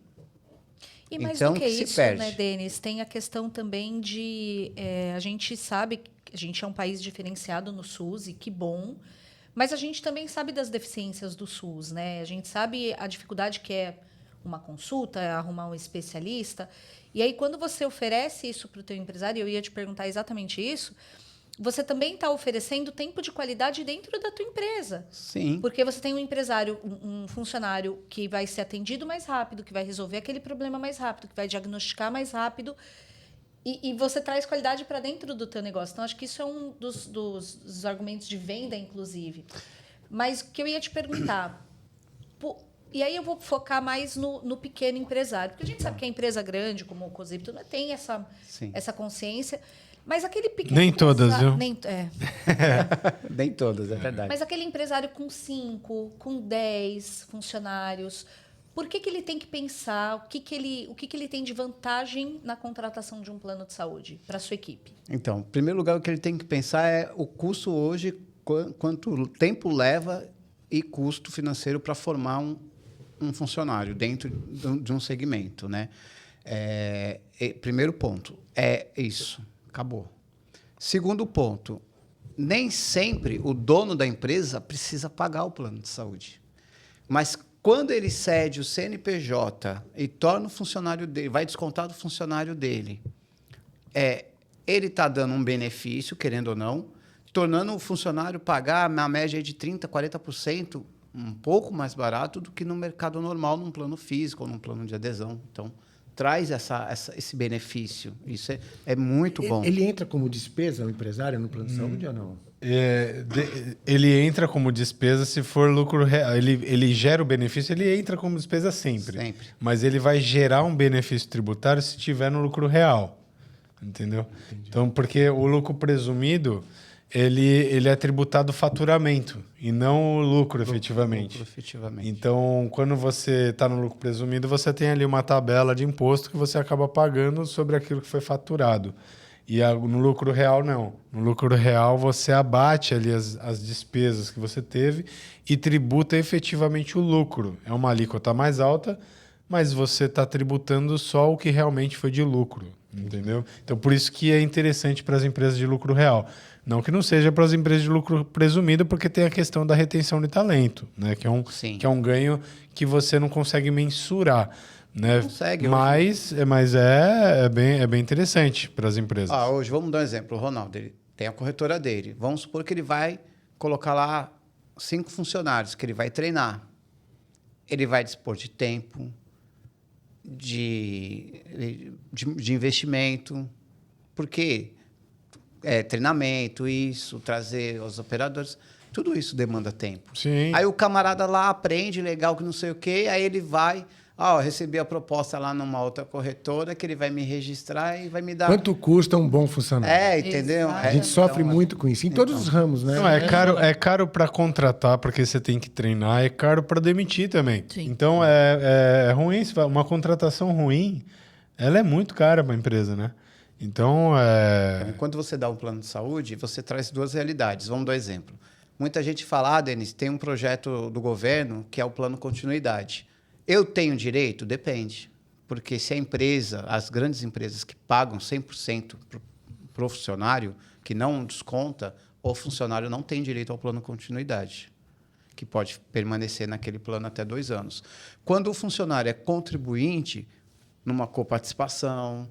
E mais Então, do que que se isso, perde. né, Denis? Tem a questão também de... a gente sabe que a gente é um país diferenciado no SUS, e que bom, mas a gente também sabe das deficiências do SUS, né? A gente sabe a dificuldade que é uma consulta, arrumar um especialista. E aí, quando você oferece isso para o teu empresário, eu ia te perguntar exatamente isso, você também está oferecendo tempo de qualidade dentro da tua empresa. Sim. Porque você tem um empresário, um funcionário que vai ser atendido mais rápido, que vai resolver aquele problema mais rápido, que vai diagnosticar mais rápido, e você traz qualidade para dentro do teu negócio. Então, acho que isso é um dos argumentos de venda, inclusive. Mas o que eu ia te perguntar... E aí eu vou focar mais no pequeno empresário. Porque a gente sabe que a empresa grande, como o Cosipa, tem essa consciência. Mas aquele pequeno Nem todas, viu? Nem todas, é verdade. Mas aquele empresário com 5, com 10 funcionários, por que ele tem que pensar, o que ele tem de vantagem na contratação de um plano de saúde para a sua equipe? Então, em primeiro lugar, o que ele tem que pensar é o custo hoje, quanto tempo leva e custo financeiro para formar um funcionário dentro de um segmento, né? Primeiro ponto, é isso. Acabou. Segundo ponto, nem sempre o dono da empresa precisa pagar o plano de saúde. Mas quando ele cede o CNPJ e torna o funcionário dele, vai descontar do funcionário dele, ele está dando um benefício, querendo ou não, tornando o funcionário pagar na média de 30%, 40%, um pouco mais barato do que no mercado normal, num plano físico ou num plano de adesão. Então, traz esse benefício. Isso é muito bom. Ele entra como despesa, o empresário, no plano de saúde ou não? Ele entra como despesa se for lucro real. Ele gera o benefício, ele entra como despesa sempre. Sempre. Mas ele vai gerar um benefício tributário se tiver no lucro real. Entendeu? Entendi. Então, porque o lucro presumido, ele é tributado faturamento e não o lucro, efetivamente. Lucro, efetivamente. Então, quando você está no lucro presumido, você tem ali uma tabela de imposto que você acaba pagando sobre aquilo que foi faturado. E no lucro real, não. No lucro real, você abate ali as despesas que você teve e tributa efetivamente o lucro. É uma alíquota mais alta, mas você está tributando só o que realmente foi de lucro, entendeu? Então, por isso que é interessante para as empresas de lucro real. Não que não seja para as empresas de lucro presumido, porque tem a questão da retenção de talento, né? Sim. Que é um ganho que você não consegue mensurar. Né? Consegue. Mas é bem interessante para as empresas. Hoje, vamos dar um exemplo. O Ronaldo, ele tem a corretora dele. Vamos supor que ele vai colocar lá 5 funcionários, que ele vai treinar. Ele vai dispor de tempo, de investimento. Porque treinamento, isso, trazer os operadores, tudo isso demanda tempo. Sim. Aí o camarada lá aprende, legal, que não sei o quê, aí ele vai... eu recebi a proposta lá numa outra corretora que ele vai me registrar e vai me dar... Quanto custa um bom funcionário? Entendeu? A gente sofre muito com isso, em todos os ramos, né? Não, é caro para contratar, porque você tem que treinar, é caro para demitir também. Sim. Então, é ruim, uma contratação ruim, ela é muito cara para a empresa, né? Então, Quando você dá um plano de saúde, você traz 2 realidades. Vamos dar um exemplo. Muita gente fala, Denis, tem um projeto do governo que é o plano continuidade. Eu tenho direito? Depende. Porque se a empresa, as grandes empresas que pagam 100% para o funcionário, que não desconta, o funcionário não tem direito ao plano continuidade, que pode permanecer naquele plano até 2 anos. Quando o funcionário é contribuinte, numa coparticipação...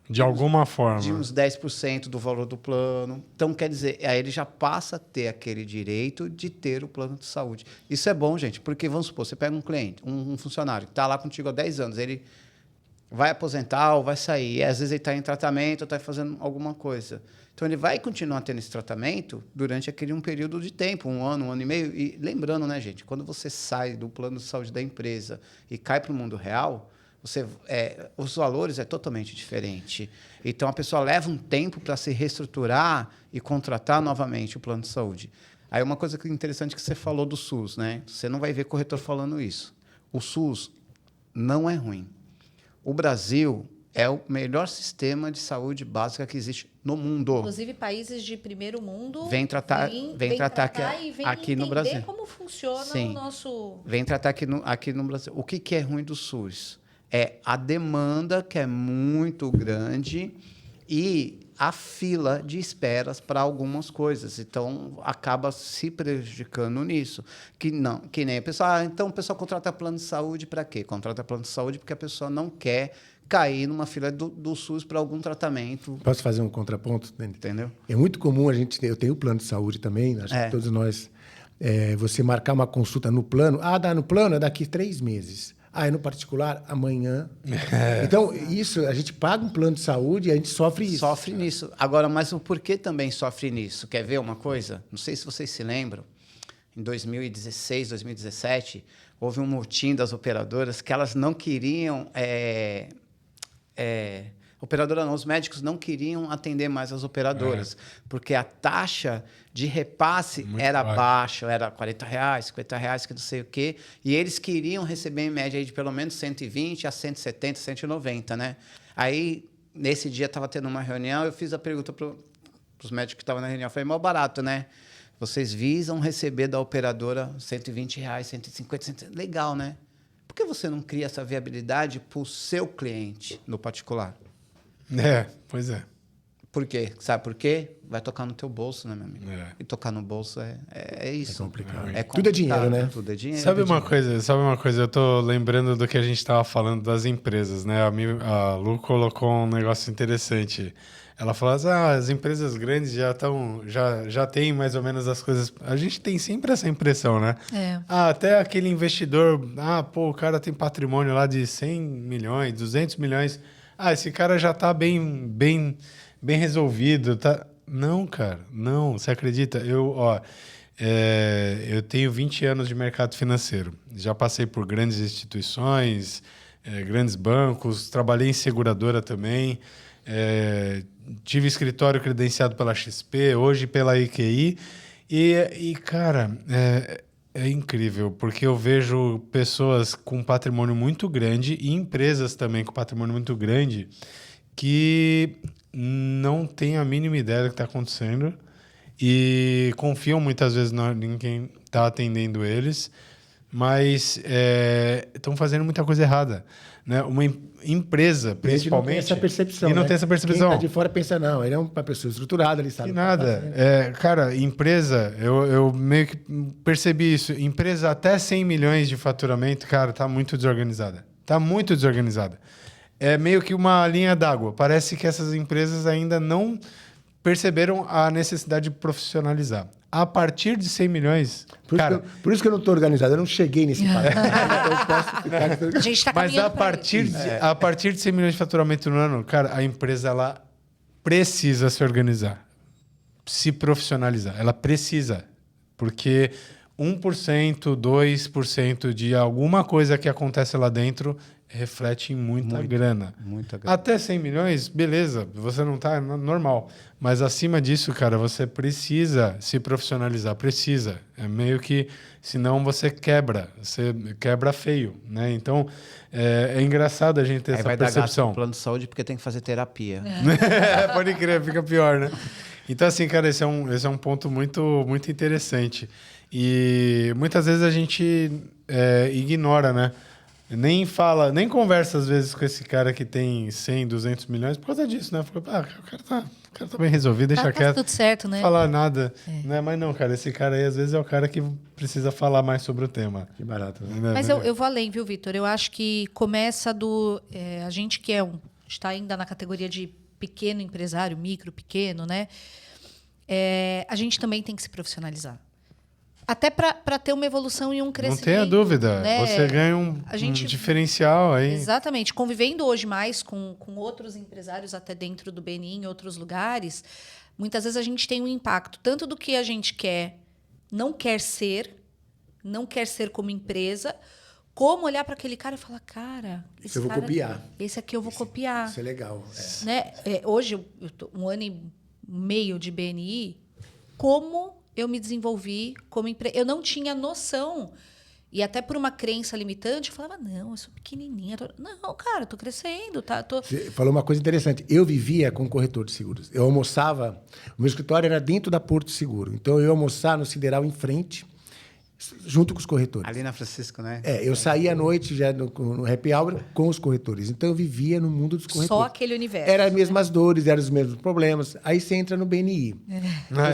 de alguma forma. De uns 10% do valor do plano. Então, quer dizer, aí ele já passa a ter aquele direito de ter o plano de saúde. Isso é bom, gente, porque, vamos supor, você pega um cliente, um funcionário que está lá contigo há 10 anos, ele vai aposentar ou vai sair, e às vezes ele está em tratamento ou está fazendo alguma coisa. Então, ele vai continuar tendo esse tratamento durante um período de tempo, 1 ano, 1 ano e meio. E lembrando, né, gente, quando você sai do plano de saúde da empresa e cai para o mundo real... os valores é totalmente diferente. Então, a pessoa leva um tempo para se reestruturar e contratar novamente o plano de saúde. Aí, uma coisa interessante que você falou do SUS, né? Você não vai ver corretor falando isso. O SUS não é ruim. O Brasil é o melhor sistema de saúde básica que existe no mundo. Inclusive, países de primeiro mundo vem tratar aqui no Brasil. Entender como funciona Sim. o nosso... Vem tratar aqui no Brasil. O que é ruim do SUS? É a demanda, que é muito grande, e a fila de esperas para algumas coisas. Então, acaba se prejudicando nisso. Que nem a pessoa... então, o pessoal contrata plano de saúde para quê? Contrata plano de saúde porque a pessoa não quer cair numa fila do SUS para algum tratamento. Posso fazer um contraponto, Denis? Entendeu? É muito comum eu tenho plano de saúde também, acho que todos nós, você marcar uma consulta no plano, no plano é daqui 3 meses. É no particular, amanhã. Então, isso, a gente paga um plano de saúde e a gente sofre isso. Sofre nisso. Agora, mas o porquê também sofre nisso? Quer ver uma coisa? Não sei se vocês se lembram. Em 2016, 2017, houve um motim das operadoras que elas não queriam... os médicos não queriam atender mais as operadoras, porque a taxa de repasse era baixa, era R$40, R$50, que não sei o quê, e eles queriam receber em média aí de pelo menos 120 a 170, 190, né? Aí, nesse dia, estava tendo uma reunião, eu fiz a pergunta para os médicos que estavam na reunião, eu falei, mal barato, né? Vocês visam receber da operadora R$120, 150, legal, né? Por que você não cria essa viabilidade para o seu cliente no particular? Pois é. Por quê? Sabe por quê? Vai tocar no teu bolso, né, meu amigo? E tocar no bolso é isso. É complicado. Tudo é dinheiro, né? Tudo é dinheiro. Sabe uma coisa? Eu tô lembrando do que a gente estava falando das empresas, né? A Lu colocou um negócio interessante. Ela falou assim, as empresas grandes já têm mais ou menos as coisas... A gente tem sempre essa impressão, né? Até aquele investidor... o cara tem patrimônio lá de 100 milhões, 200 milhões... esse cara já está bem resolvido. Tá... Não, cara, não. Você acredita? Eu tenho 20 anos de mercado financeiro. Já passei por grandes instituições, grandes bancos, trabalhei em seguradora também, tive escritório credenciado pela XP, hoje pela EQI. E cara... É incrível, porque eu vejo pessoas com patrimônio muito grande e empresas também com patrimônio muito grande que não têm a mínima ideia do que está acontecendo e confiam muitas vezes em quem está atendendo eles, mas estão fazendo muita coisa errada. Né? Uma empresa, principalmente... Não tem essa percepção. E não né? tem essa percepção. Quem tá de fora pensa, não, ele é uma pessoa estruturada, ele sabe. Que nada. Cara, empresa, eu meio que percebi isso. Empresa até 100 milhões de faturamento, cara, tá muito desorganizada. Tá muito desorganizada. É meio que uma linha d'água. Parece que essas empresas ainda não perceberam a necessidade de profissionalizar. A partir de 100 milhões... Por isso que eu não estou organizado, eu não cheguei nesse patamar. Então eu posso ficar... A gente tá Mas caminhando a partir de 100 milhões de faturamento no ano, cara, a empresa ela precisa se organizar, se profissionalizar. Ela precisa. Porque 1%, 2% de alguma coisa que acontece lá dentro reflete em muita grana. Muita grana. Até 100 milhões, beleza, você não está normal. Mas acima disso, cara, você precisa se profissionalizar, precisa. É meio que, senão você quebra feio, né? Então, é engraçado a gente ter Aí essa vai dar gasto percepção. no plano de saúde porque tem que fazer terapia. Pode crer, fica pior, né? Então, assim, cara, esse é um ponto muito, muito interessante. E muitas vezes a gente ignora, né? Nem conversa às vezes com esse cara que tem 100, 200 milhões por causa disso, né? Fica, o cara tá bem resolvido, deixa quieto. Tá tudo certo, né? Não falar nada. Né? Mas não, cara, esse cara aí às vezes é o cara que precisa falar mais sobre o tema. Que barato. Né? Né? Mas eu vou além, viu, Vitor? Eu acho que começa a gente que está ainda na categoria de pequeno empresário, micro, pequeno, né? A gente também tem que se profissionalizar. Até para ter uma evolução e um crescimento. Não tenha dúvida. Né? Você ganha um diferencial aí. Exatamente. Convivendo hoje mais com outros empresários, até dentro do BNI, em outros lugares, muitas vezes a gente tem um impacto tanto do que a gente não quer ser como empresa, como olhar para aquele cara e falar, cara, eu vou copiar. Esse aqui eu vou copiar. Isso é legal. Né? Hoje, eu tô 1 ano e meio de BNI, como eu me desenvolvi como empresa. Eu não tinha noção. E até por uma crença limitante, eu falava, não, eu sou pequenininha. Não, cara, eu tô crescendo. Você falou uma coisa interessante. Eu vivia com corretor de seguros. Eu almoçava... O meu escritório era dentro da Porto Seguro. Então, eu ia almoçar no Sideral em frente, junto com os corretores. Ali na Francisco, né? Eu saía à noite já no happy hour com os corretores. Então, eu vivia no mundo dos corretores. Só aquele universo. Eram as mesmas dores, eram os mesmos problemas. Aí você entra no BNI.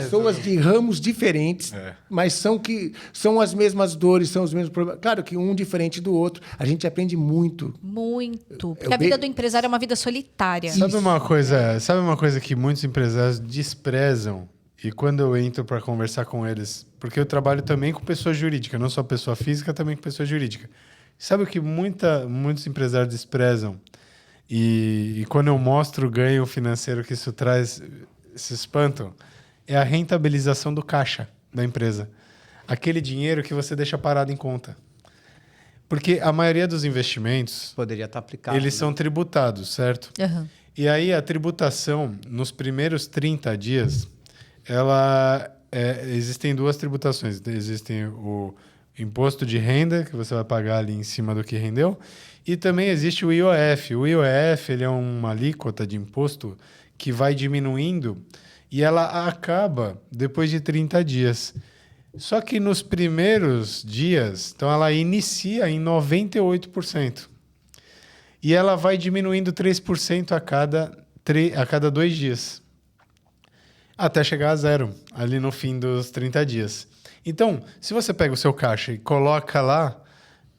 Pessoas de ramos diferentes, mas são as mesmas dores, são os mesmos problemas. Claro que um diferente do outro. A gente aprende muito. Muito. Porque a vida do empresário é uma vida solitária. Sabe uma coisa que muitos empresários desprezam? E quando eu entro para conversar com eles, porque eu trabalho também com pessoa jurídica, não só pessoa física, também com pessoa jurídica. Sabe o que muitos empresários desprezam? E quando eu mostro o ganho financeiro que isso traz, se espantam, é a rentabilização do caixa da empresa. Aquele dinheiro que você deixa parado em conta. Porque a maioria dos investimentos... Poderia estar aplicado. Eles são tributados, certo? Uhum. E aí a tributação, nos primeiros 30 dias... existem duas tributações. Existem o imposto de renda, que você vai pagar ali em cima do que rendeu, e também existe o IOF. O IOF ele é uma alíquota de imposto que vai diminuindo e ela acaba depois de 30 dias. Só que nos primeiros dias, então ela inicia em 98%. E ela vai diminuindo 3% a cada 2 dias. Até chegar a zero, ali no fim dos 30 dias. Então, se você pega o seu caixa e coloca lá,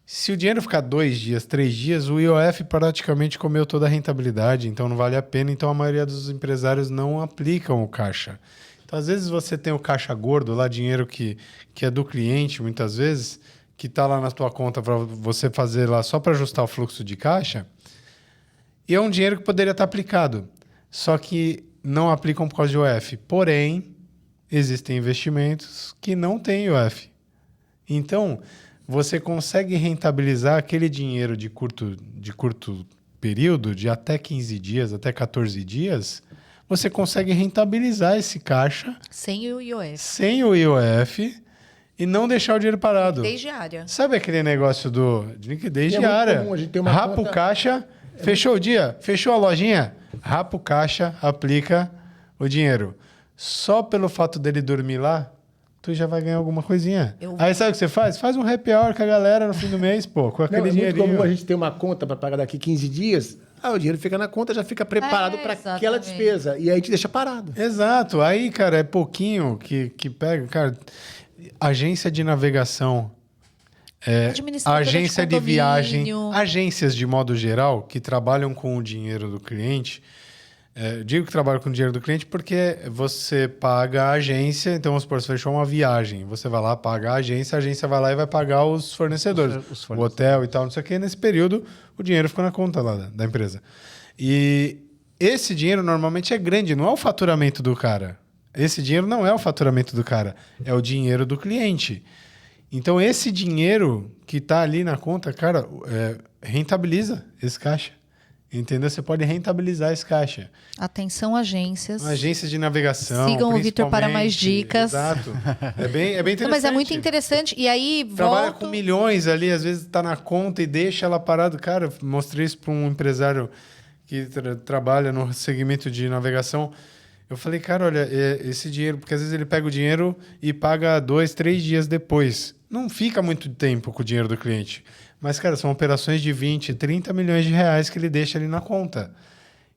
se o dinheiro ficar 2 dias, 3 dias, o IOF praticamente comeu toda a rentabilidade, então não vale a pena. Então, a maioria dos empresários não aplicam o caixa. Então, às vezes, você tem o caixa gordo lá, dinheiro que é do cliente, muitas vezes, que está lá na tua conta para você fazer lá só para ajustar o fluxo de caixa, e é um dinheiro que poderia estar aplicado. Só que não aplicam por causa de IOF. Porém, existem investimentos que não têm IOF. Então, você consegue rentabilizar aquele dinheiro de curto período, de até 15 dias, até 14 dias, você consegue rentabilizar esse caixa Sem o IOF. sem o IOF e não deixar o dinheiro parado. Liquidez diária. Sabe aquele negócio do liquidez É muito diária? comum, a gente tem uma Rapa o conta- caixa Fechou o dia? Fechou a lojinha? Rapa o caixa, aplica o dinheiro. Só pelo fato dele dormir lá, tu já vai ganhar alguma coisinha. Aí sabe o que você faz? Faz um happy hour com a galera no fim do mês, pô, com aquele dinheirinho. É muito comum a gente ter uma conta para pagar daqui 15 dias, o dinheiro fica na conta, já fica preparado para aquela despesa. E aí a gente deixa parado. Exato. Aí, cara, é pouquinho que pega. Cara, agência de navegação, agência de viagem, agências de modo geral que trabalham com o dinheiro do cliente. Digo que trabalham com o dinheiro do cliente porque você paga a agência, então vamos supor, você fechou uma viagem, você vai lá, paga a agência vai lá e vai pagar os fornecedores, o hotel e tal, não sei o quê. Nesse período, o dinheiro ficou na conta lá da empresa. E esse dinheiro normalmente é grande, não é o faturamento do cara. Esse dinheiro não é o faturamento do cara, é o dinheiro do cliente. Então, esse dinheiro que está ali na conta, cara, rentabiliza esse caixa. Entendeu? Você pode rentabilizar esse caixa. Atenção, agências. Agências de navegação. Sigam o Vitor para mais dicas. Exato. É bem interessante. Não, mas é muito interessante. E aí, trabalha com milhões ali, às vezes está na conta e deixa ela parada. Cara, mostrei isso para um empresário que trabalha no segmento de navegação. Eu falei, cara, olha, esse dinheiro, porque às vezes ele pega o dinheiro e paga 2, 3 dias depois. Não fica muito tempo com o dinheiro do cliente. Mas, cara, são operações de 20, 30 milhões de reais que ele deixa ali na conta.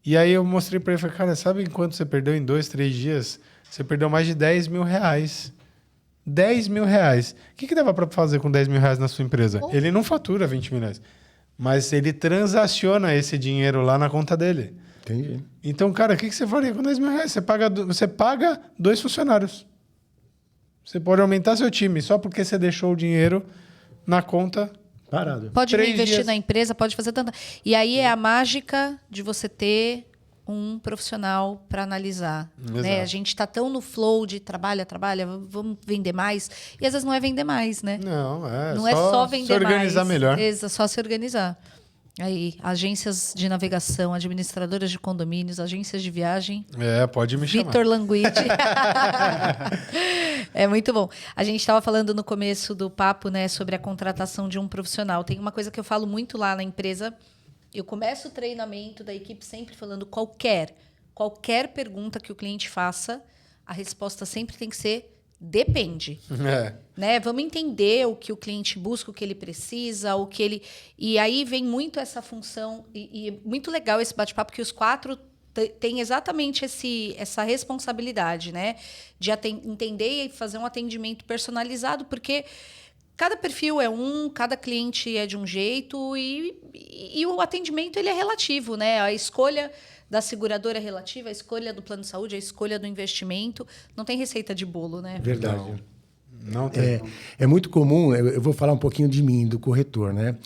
E aí eu mostrei para ele, falei, cara, sabe quanto você perdeu em 2, 3 dias? Você perdeu mais de 10 mil reais. 10 mil reais. O que dava para fazer com 10 mil reais na sua empresa? Ele não fatura 20 milhões. Mas ele transaciona esse dinheiro lá na conta dele. Entendi. Então, cara, o que você faria com 10 mil reais? Você paga 2 funcionários. Você pode aumentar seu time só porque você deixou o dinheiro na conta. Parado. Pode investir na empresa, pode fazer tanta. E aí é a mágica de você ter um profissional para analisar. Né? A gente está tão no flow de trabalha, vamos vender mais. E às vezes não é vender mais, né? Não é só vender mais. Se organizar melhor. Só se organizar. Aí, agências de navegação, administradoras de condomínios, agências de viagem. Pode me chamar. Vitor Languidi. É muito bom. A gente estava falando no começo do papo, né, sobre a contratação de um profissional. Tem uma coisa que eu falo muito lá na empresa. Eu começo o treinamento da equipe sempre falando qualquer pergunta que o cliente faça, a resposta sempre tem que ser depende. Né? Vamos entender o que o cliente busca, o que ele precisa, o que ele... E aí vem muito essa função, e muito legal esse bate-papo, que os 4 têm exatamente essa responsabilidade, né? De entender e fazer um atendimento personalizado, porque cada perfil cada cliente é de um jeito, e o atendimento ele é relativo, né? A escolha da seguradora é relativa, a escolha do plano de saúde, a escolha do investimento. Não tem receita de bolo, né? Verdade. Não tem. É muito comum, eu vou falar um pouquinho de mim, do corretor, né?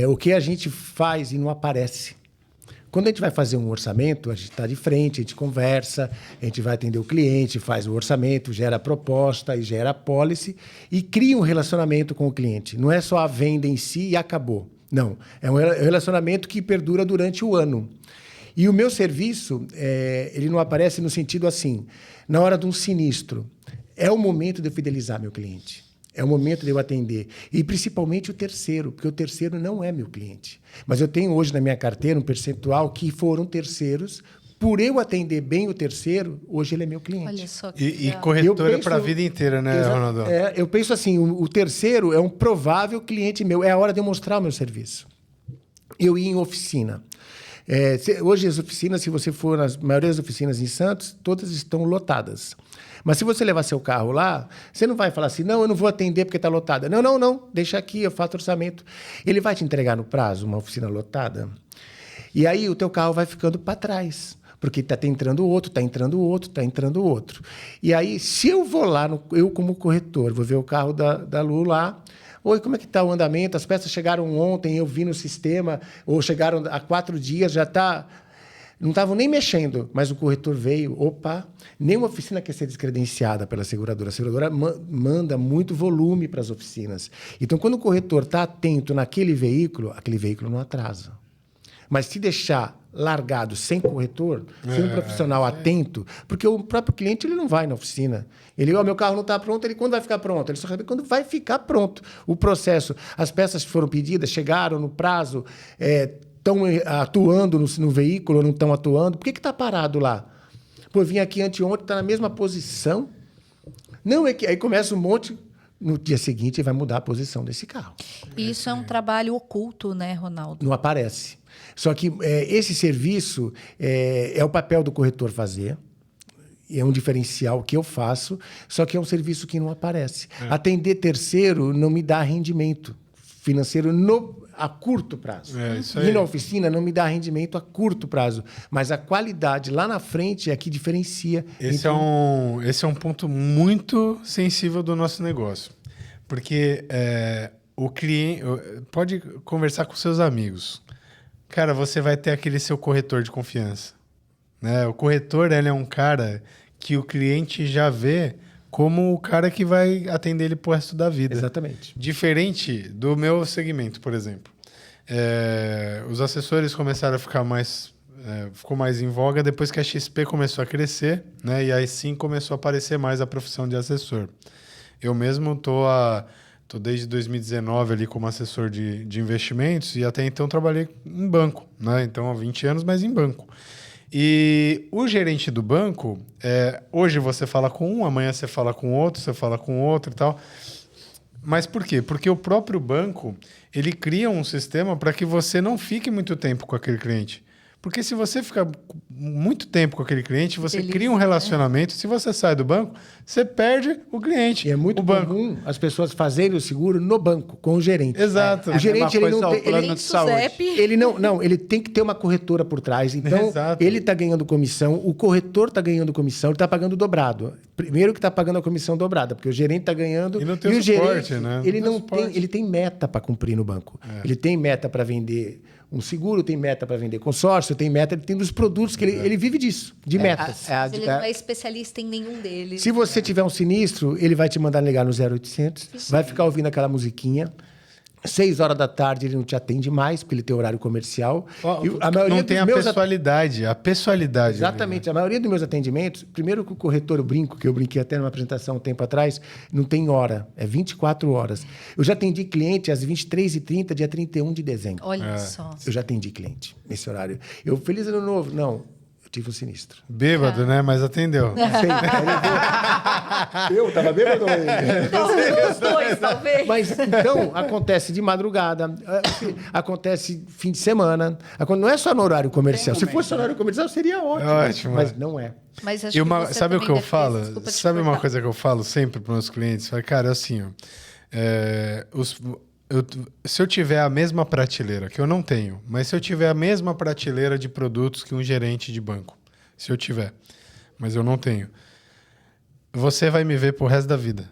O que a gente faz e não aparece. Quando a gente vai fazer um orçamento, a gente está de frente, a gente conversa, a gente vai atender o cliente, faz o orçamento, gera a proposta e gera a policy e cria um relacionamento com o cliente. Não é só a venda em si e acabou. Não, é um relacionamento que perdura durante o ano. E o meu serviço, ele não aparece no sentido assim, na hora de um sinistro. É o momento de eu fidelizar meu cliente. É o momento de eu atender. E principalmente o terceiro, porque o terceiro não é meu cliente. Mas eu tenho hoje na minha carteira um percentual que foram terceiros. Por eu atender bem o terceiro, hoje ele é meu cliente. Olha só que e corretora para a vida inteira, né, Ronaldo? Eu penso assim, o terceiro é um provável cliente meu. É a hora de eu mostrar o meu serviço. Eu ia em oficina. Hoje as oficinas, se você for nas maioria das oficinas em Santos, todas estão lotadas. Mas se você levar seu carro lá, você não vai falar assim, não, eu não vou atender porque está lotada. Não, deixa aqui, eu faço orçamento. Ele vai te entregar no prazo uma oficina lotada. E aí o teu carro vai ficando para trás. Porque está entrando outro, está entrando outro, está entrando outro. E aí, se eu vou lá, eu como corretor, vou ver o carro da Lu lá, oi, como é que está o andamento? As peças chegaram ontem, eu vi no sistema, ou chegaram há 4 dias, já está... Não estavam nem mexendo, mas o corretor veio, nenhuma oficina quer ser descredenciada pela seguradora. A seguradora manda muito volume para as oficinas. Então, quando o corretor está atento naquele veículo, aquele veículo não atrasa. Mas se deixar largado sem corretor, sem um profissional atento, porque o próprio cliente ele não vai na oficina. Ele, meu carro não está pronto, quando vai ficar pronto? Ele só sabe quando vai ficar pronto. O processo, as peças foram pedidas, chegaram no prazo, estão atuando no veículo ou não estão atuando. Por que está parado lá? Pô, eu vim aqui anteontem, está na mesma posição. Não, é que aí começa um monte... No dia seguinte, vai mudar a posição desse carro. Isso é um trabalho oculto, né, Ronaldo? Não aparece. Só que esse serviço é o papel do corretor fazer. É um diferencial que eu faço, só que é um serviço que não aparece. Atender terceiro não me dá rendimento financeiro a curto prazo. Isso aí. Ir na oficina não me dá rendimento a curto prazo, mas a qualidade lá na frente é que diferencia. Esse é um ponto muito sensível do nosso negócio. Porque o cliente... Pode conversar com seus amigos. Cara, você vai ter aquele seu corretor de confiança. Né? O corretor, ele é um cara que o cliente já vê como o cara que vai atender ele pro resto da vida. Exatamente. Diferente do meu segmento, por exemplo. Os assessores começaram a ficar mais... ficou mais em voga depois que a XP começou a crescer, né? E aí sim começou a aparecer mais a profissão de assessor. Eu mesmo tô desde 2019 ali como assessor de investimentos e até então trabalhei em banco, né? Então há 20 anos, mas em banco. E o gerente do banco, hoje você fala com um, amanhã você fala com outro, você fala com outro e tal. Mas por quê? Porque o próprio banco, ele cria um sistema para que você não fique muito tempo com aquele cliente. Porque se você ficar muito tempo com aquele cliente, você cria um relacionamento. Se você sai do banco, você perde o cliente. E é muito comum as pessoas fazerem o seguro no banco, com o gerente. Exato. O gerente, ele não tem... plano de saúde. Ele não, ele tem que ter uma corretora por trás. Então, Exato. ele está ganhando comissão, o corretor está ganhando comissão, ele está pagando dobrado. Primeiro que está pagando a comissão dobrada, porque o gerente está ganhando... E não tem o o suporte, gerente, né? Ele Não não tem tem, ele tem meta para cumprir no banco. Ele tem meta para vender um seguro, tem meta para vender consórcio, tem meta, ele tem dos produtos que ele vive disso, de metas. Mas ele não é especialista em nenhum deles. Se você tiver um sinistro, ele vai te mandar ligar no 0800, vai ficar ouvindo aquela musiquinha. 6 horas da tarde ele não te atende mais, porque ele tem horário comercial. Não tem a pessoalidade, a pessoalidade. Exatamente. A maioria dos meus atendimentos, primeiro que o corretor, que eu brinquei até numa apresentação um tempo atrás, não tem hora, é 24 horas. Eu já atendi cliente às 23h30, dia 31 de dezembro. Olha só. Eu já atendi cliente nesse horário. Feliz ano novo. Não, eu tive um sinistro. Bêbado, né? Mas atendeu. Eu tava bêbado? Os dois, talvez. Mas, então, acontece de madrugada, acontece fim de semana. Não é só no horário comercial. Se fosse no horário comercial, seria ótimo. Ótimo, mas não é. Mas acho E que você sabe o também que eu deve ter- falo? Desculpa te Sabe uma cortar. coisa que eu falo sempre para os meus clientes? Falo, cara, é assim, ó, se eu tiver a mesma prateleira, que eu não tenho, mas se eu tiver a mesma prateleira de produtos que um gerente de banco, se eu tiver, mas eu não tenho, você vai me ver pro resto da vida.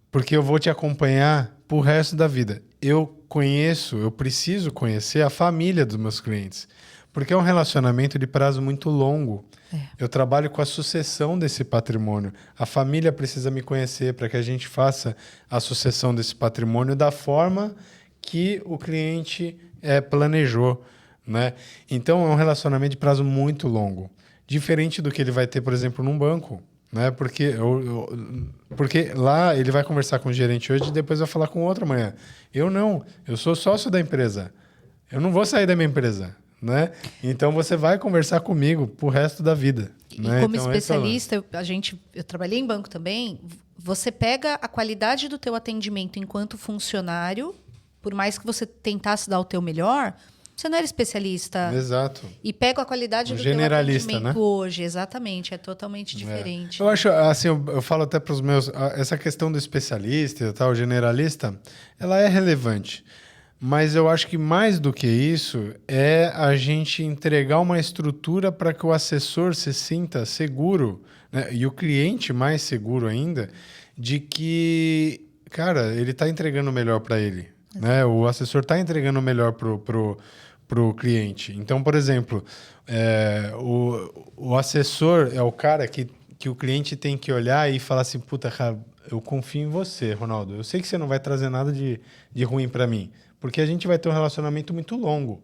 Porque eu vou te acompanhar pro resto da vida. Eu preciso conhecer a família dos meus clientes. Porque é um relacionamento de prazo muito longo. Eu trabalho com a sucessão desse patrimônio. A família precisa me conhecer para que a gente faça a sucessão desse patrimônio da forma que o cliente planejou, né? Então, é um relacionamento de prazo muito longo. Diferente do que ele vai ter, por exemplo, num banco. Né? Porque lá ele vai conversar com o gerente hoje e depois vai falar com outro amanhã. Eu não. Eu sou sócio da empresa. Eu não vou sair da minha empresa. Né? Então você vai conversar comigo pro resto da vida. E né? como Então, especialista, eu trabalhei em banco também, você pega a qualidade do teu atendimento enquanto funcionário, por mais que você tentasse dar o teu melhor, você não era especialista. Exato. E pega a qualidade do teu generalista, atendimento né? hoje, exatamente, é totalmente diferente. Eu acho, assim, eu falo até para os meus... Essa questão do especialista e tal, generalista, ela é relevante. Mas eu acho que mais do que isso é a gente entregar uma estrutura para que o assessor se sinta seguro, né? E o cliente mais seguro ainda, de que, cara, ele está entregando o melhor para ele. Né? O assessor está entregando o melhor pro cliente. Então, por exemplo, o assessor é o cara que o cliente tem que olhar e falar assim, puta, cara, eu confio em você, Ronaldo. Eu sei que você não vai trazer nada de ruim para mim, porque a gente vai ter um relacionamento muito longo.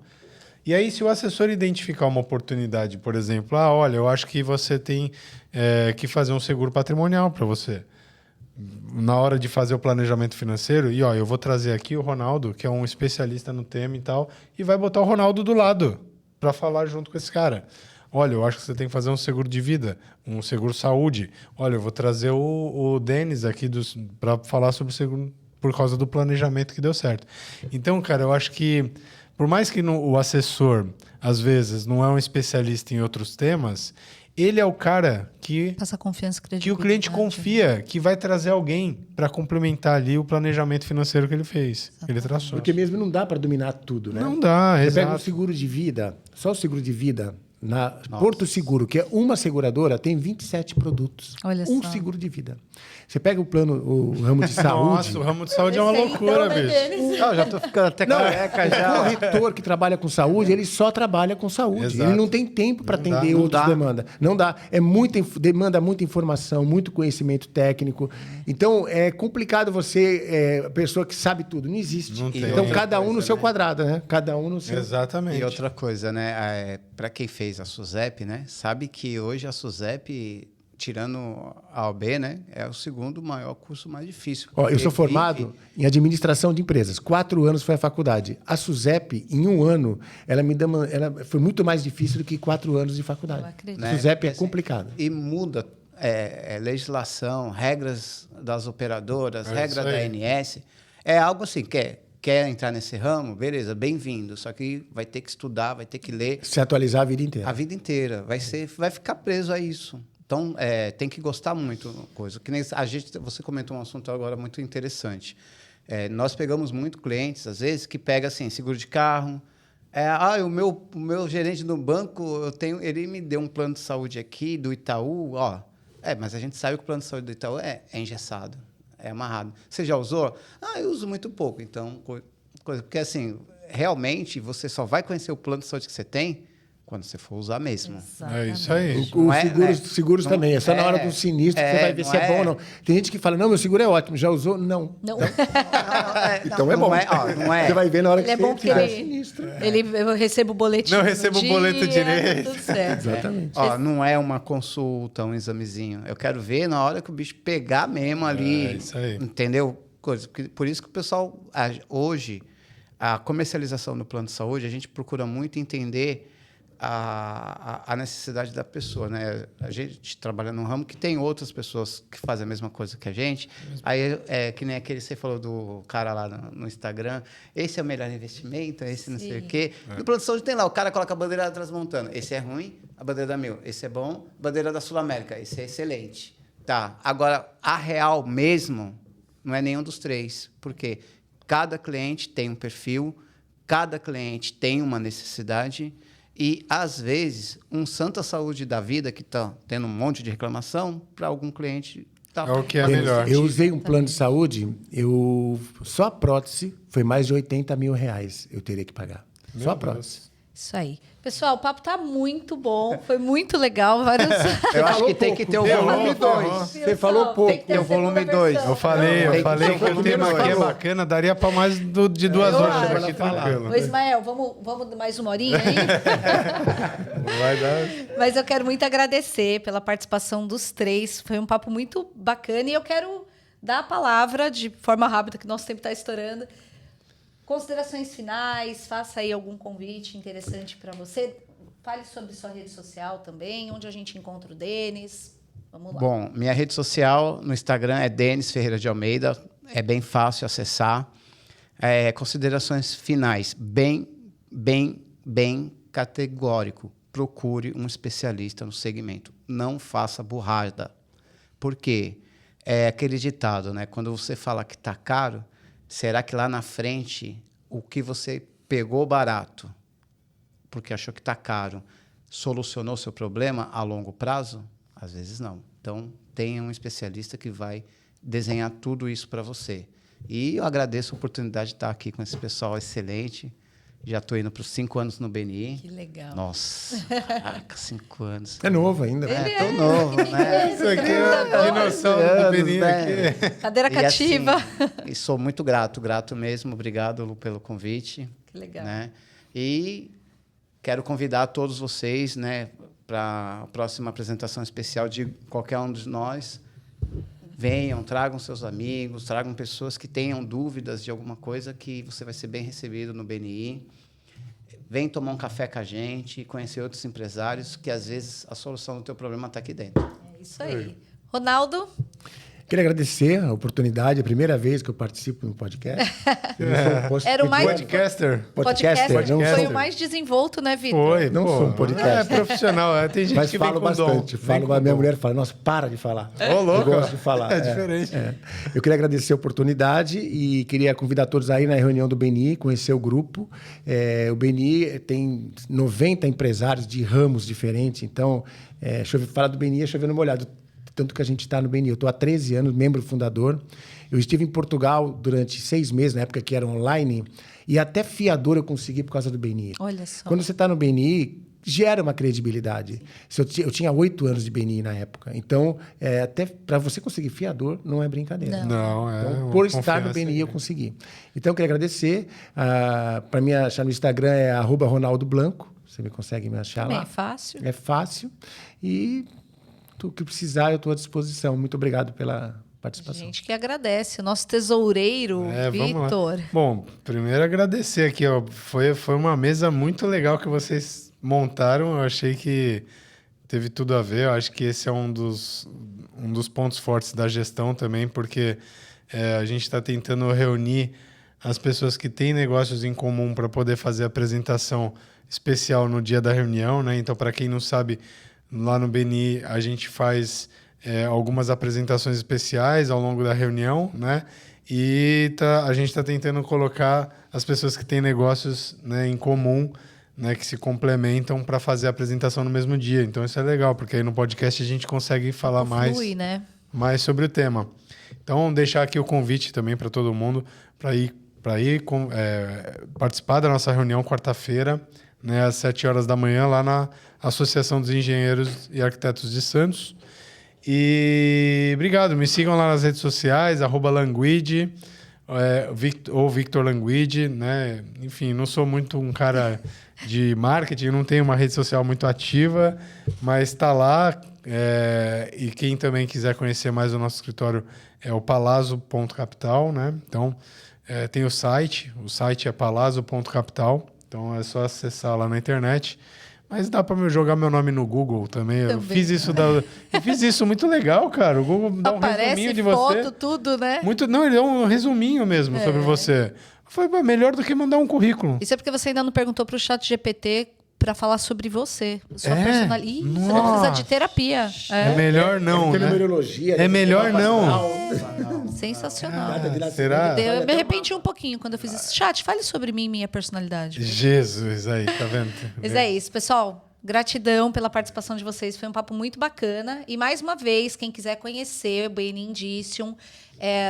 E aí, se o assessor identificar uma oportunidade, por exemplo, olha, eu acho que você tem que fazer um seguro patrimonial para você. na hora de fazer o planejamento financeiro, e ó, eu vou trazer aqui o Ronaldo, que é um especialista no tema e tal, e vai botar o Ronaldo do lado para falar junto com esse cara. Olha, eu acho que você tem que fazer um seguro de vida, um seguro saúde. Olha, eu vou trazer o Denis aqui para falar sobre o seguro por causa do planejamento que deu certo. Então, cara, eu acho que, por mais que o assessor, às vezes, não é um especialista em outros temas, ele é o cara que Passa confiança e que o cliente confia que vai trazer alguém para complementar ali o planejamento financeiro que ele fez, que ele traçou. Porque mesmo não dá para dominar tudo, né? Não dá, Você exato. pega um seguro de vida, só o seguro de vida, na Porto Seguro, que é uma seguradora, tem 27 produtos. Olha um só. seguro de vida. Você pega o ramo de saúde... Nossa, o ramo de saúde é uma Esse aí, loucura, então, né, bicho. Denis? Não, já tô ficando até Não, careca o já. corretor que trabalha com saúde, ele só trabalha com saúde. Exato. Ele não tem tempo para Não dá, atender não outras dá. demandas. Não dá. Demanda muita informação, muito conhecimento técnico. Então, é complicado a pessoa que sabe tudo. Não existe. Não tem. Então, E cada um no seu quadrado, né? Cada um no seu... Exatamente. E outra coisa, né? Para quem fez a SUSEP, né? Sabe que hoje a SUSEP, tirando a OAB, né? É o segundo maior curso mais difícil. Ó, eu sou E- formado em administração de empresas. 4 anos foi a faculdade. A SUSEP, em 1 ano, ela foi muito mais difícil do que 4 anos de faculdade. Eu acredito. A SUSEP é Assim, complicado. E muda legislação, regras das operadoras, É regra isso da aí. ANS. É algo assim, quer entrar nesse ramo? Beleza, bem-vindo. Só que vai ter que estudar, vai ter que ler Se atualizar a vida inteira. a vida inteira. Vai ficar preso a isso. Então, tem que gostar muito da coisa. Que nem você comentou um assunto agora muito interessante. Nós pegamos muito clientes, às vezes, que pega assim, seguro de carro. O meu gerente do banco, ele me deu um plano de saúde aqui do Itaú, ó. Mas a gente sabe que o plano de saúde do Itaú é engessado, é amarrado. Você já usou? Eu uso muito pouco. Então, porque assim, realmente, você só vai conhecer o plano de saúde que você tem quando você for usar mesmo. É isso aí. Os Não é, seguros não também. É só na hora é, do sinistro que você vai ver não se é bom ou é. não. Tem gente que fala, não, meu seguro é ótimo. Já usou? Não. Não. Então é bom. Não é. Você vai ver na hora Ele que é bom você porque tiver ele, sinistro. eu recebo o boletim. Não recebo o boleto direito. Tudo certo. Exatamente. Não é uma consulta, um examezinho. Eu quero ver na hora que o bicho pegar mesmo ali. É isso aí. Entendeu? Por isso que o pessoal, hoje, a comercialização do plano de saúde, a gente procura muito entender a necessidade da pessoa, né? A gente trabalha num ramo que tem outras pessoas que fazem a mesma coisa que a gente. Aí, que nem aquele que você falou do cara lá no Instagram, esse é o melhor investimento, esse não sei o quê. No plano de saúde tem lá, o cara coloca a bandeira da Transmontana. Esse é ruim, a bandeira da Mil. Esse é bom, a bandeira da Sul América. Esse é excelente. Tá. Agora, a real mesmo não é nenhum dos três. Por quê? Cada cliente tem um perfil, cada cliente tem uma necessidade. E, às vezes, um Santa Saúde da vida que está tendo um monte de reclamação, para algum cliente... Tá, É o que é melhor. Eu usei um plano de saúde, só a prótese foi mais de R$80 mil eu teria que pagar. Só a prótese. Isso aí. Pessoal, o papo tá muito bom. Foi muito legal. Vários... Eu acho que tem que ter o volume 2. Você falou pouco. Tem que ter Tem a o volume segunda 2. versão. Eu falei Tem que que o tema aqui é bacana, daria para mais de 2 horas acho. aqui tranquilo. Ô, Ismael, vamos mais uma horinha aí? Vai dar. Mas eu quero muito agradecer pela participação dos três. Foi um papo muito bacana e eu quero dar a palavra de forma rápida, que nosso tempo está estourando. Considerações finais, faça aí algum convite interessante para você. Fale sobre sua rede social também, onde a gente encontra o Denis. Vamos lá. Bom, minha rede social no Instagram é Denis Ferreira de Almeida. É bem fácil acessar. Considerações finais. Bem categórico. Procure um especialista no segmento. Não faça burrada. Por quê? É aquele ditado, né? Quando você fala que está caro, será que lá na frente o que você pegou barato, porque achou que está caro, solucionou seu problema a longo prazo? Às vezes não. Então, tenha um especialista que vai desenhar tudo isso para você. E eu agradeço a oportunidade de estar aqui com esse pessoal excelente. Já estou indo para os 5 anos no BNI. Que legal. Nossa, caraca, 5 anos. É novo ainda. Né? Tô novo, né? Isso aqui é dinossauro do Beninho né? aqui. Cadeira cativa. E sou muito grato mesmo. Obrigado, Lu, pelo convite. Que legal. Né? E quero convidar todos vocês, né, para a próxima apresentação especial de qualquer um de nós. Venham, tragam seus amigos, tragam pessoas que tenham dúvidas de alguma coisa, que você vai ser bem recebido no BNI. Vem tomar um café com a gente, conhecer outros empresários, que às vezes a solução do teu problema está aqui dentro. É isso aí. Ronaldo? Queria agradecer a oportunidade, a primeira vez que eu participo no podcast. Era o mais... Podcaster. Podcaster. não Foi sou. o mais desenvolto, né, Vitor? Foi, Não sou um podcaster. É profissional, tem gente Mas que vem falo com bastante. dom. Falo, a minha mulher fala, nossa, para de falar. Ô, louco. Eu gosto de falar. É diferente. Eu queria agradecer a oportunidade e queria convidar todos aí na reunião do BNI, conhecer o grupo. O BNI tem 90 empresários de ramos diferentes, então, falar do BNI é chover no molhado. Tanto que a gente está no BNI. Eu estou há 13 anos, membro fundador. Eu estive em Portugal durante 6 meses, na época que era online, e até fiador eu consegui por causa do BNI. Olha só. Quando você está no BNI, gera uma credibilidade. Eu tinha 8 anos de BNI na época. Então, até para você conseguir fiador, não é brincadeira. Não, Então, por estar no BNI, eu consegui. Então, eu queria agradecer. Para me achar no Instagram é @Ronaldo Blanco. Você consegue me achar Também lá. é fácil. É fácil. E o que precisar, eu estou à disposição. Muito obrigado pela participação. A gente que agradece. O nosso tesoureiro, Vamos lá. Vitor. Bom, primeiro agradecer aqui, ó. Foi uma mesa muito legal que vocês montaram. Eu achei que teve tudo a ver. Eu acho que esse é um dos pontos fortes da gestão também, porque a gente está tentando reunir as pessoas que têm negócios em comum para poder fazer a apresentação especial no dia da reunião, né? Então, para quem não sabe, lá no BNI a gente faz algumas apresentações especiais ao longo da reunião, né? E a gente está tentando colocar as pessoas que têm negócios, né, em comum, né, que se complementam para fazer a apresentação no mesmo dia. Então isso é legal, porque aí no podcast a gente consegue falar Flui, né? mais sobre o tema. Então deixar aqui o convite também para todo mundo para ir participar da nossa reunião quarta-feira, né, às 7 horas da manhã, lá na Associação dos Engenheiros e Arquitetos de Santos. E obrigado, me sigam lá nas redes sociais, @Languide, ou Victor Languide, né? Enfim, não sou muito um cara de marketing, não tenho uma rede social muito ativa, mas está lá. E quem também quiser conhecer mais o nosso escritório é o palazzo.capital, né? Então, tem o site é palazzo.capital, então é só acessar lá na internet. Mas dá para jogar meu nome no Google também. Eu fiz isso muito legal, cara. O Google dá um resuminho de você. Aparece foto, tudo, né? Não, ele dá um resuminho mesmo sobre você. Foi melhor do que mandar um currículo. Isso é porque você ainda não perguntou para o ChatGPT para falar sobre você. Sua personalidade. Você Nossa. vai precisar de terapia. É melhor não, Tem né? numerologia. É melhor não. Sensacional. Será? Eu me arrependi um pouquinho quando eu fiz isso. Chat, fale sobre mim e minha personalidade. Jesus, aí, tá vendo? Mas é isso, pessoal. Gratidão pela participação de vocês. Foi um papo muito bacana. E mais uma vez, quem quiser conhecer o BNI Indicium,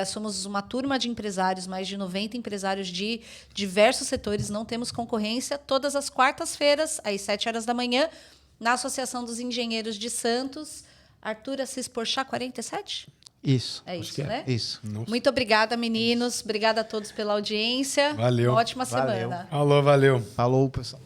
somos uma turma de empresários, mais de 90 empresários de diversos setores. Não temos concorrência. Todas as quartas-feiras, às 7 horas da manhã, na Associação dos Engenheiros de Santos. Arthur Assis Porchat, 47? Isso. É isso, né? Isso. Muito obrigada, meninos. Obrigada a todos pela audiência. Valeu. Ótima Valeu. semana. Alô, valeu. Falou, pessoal.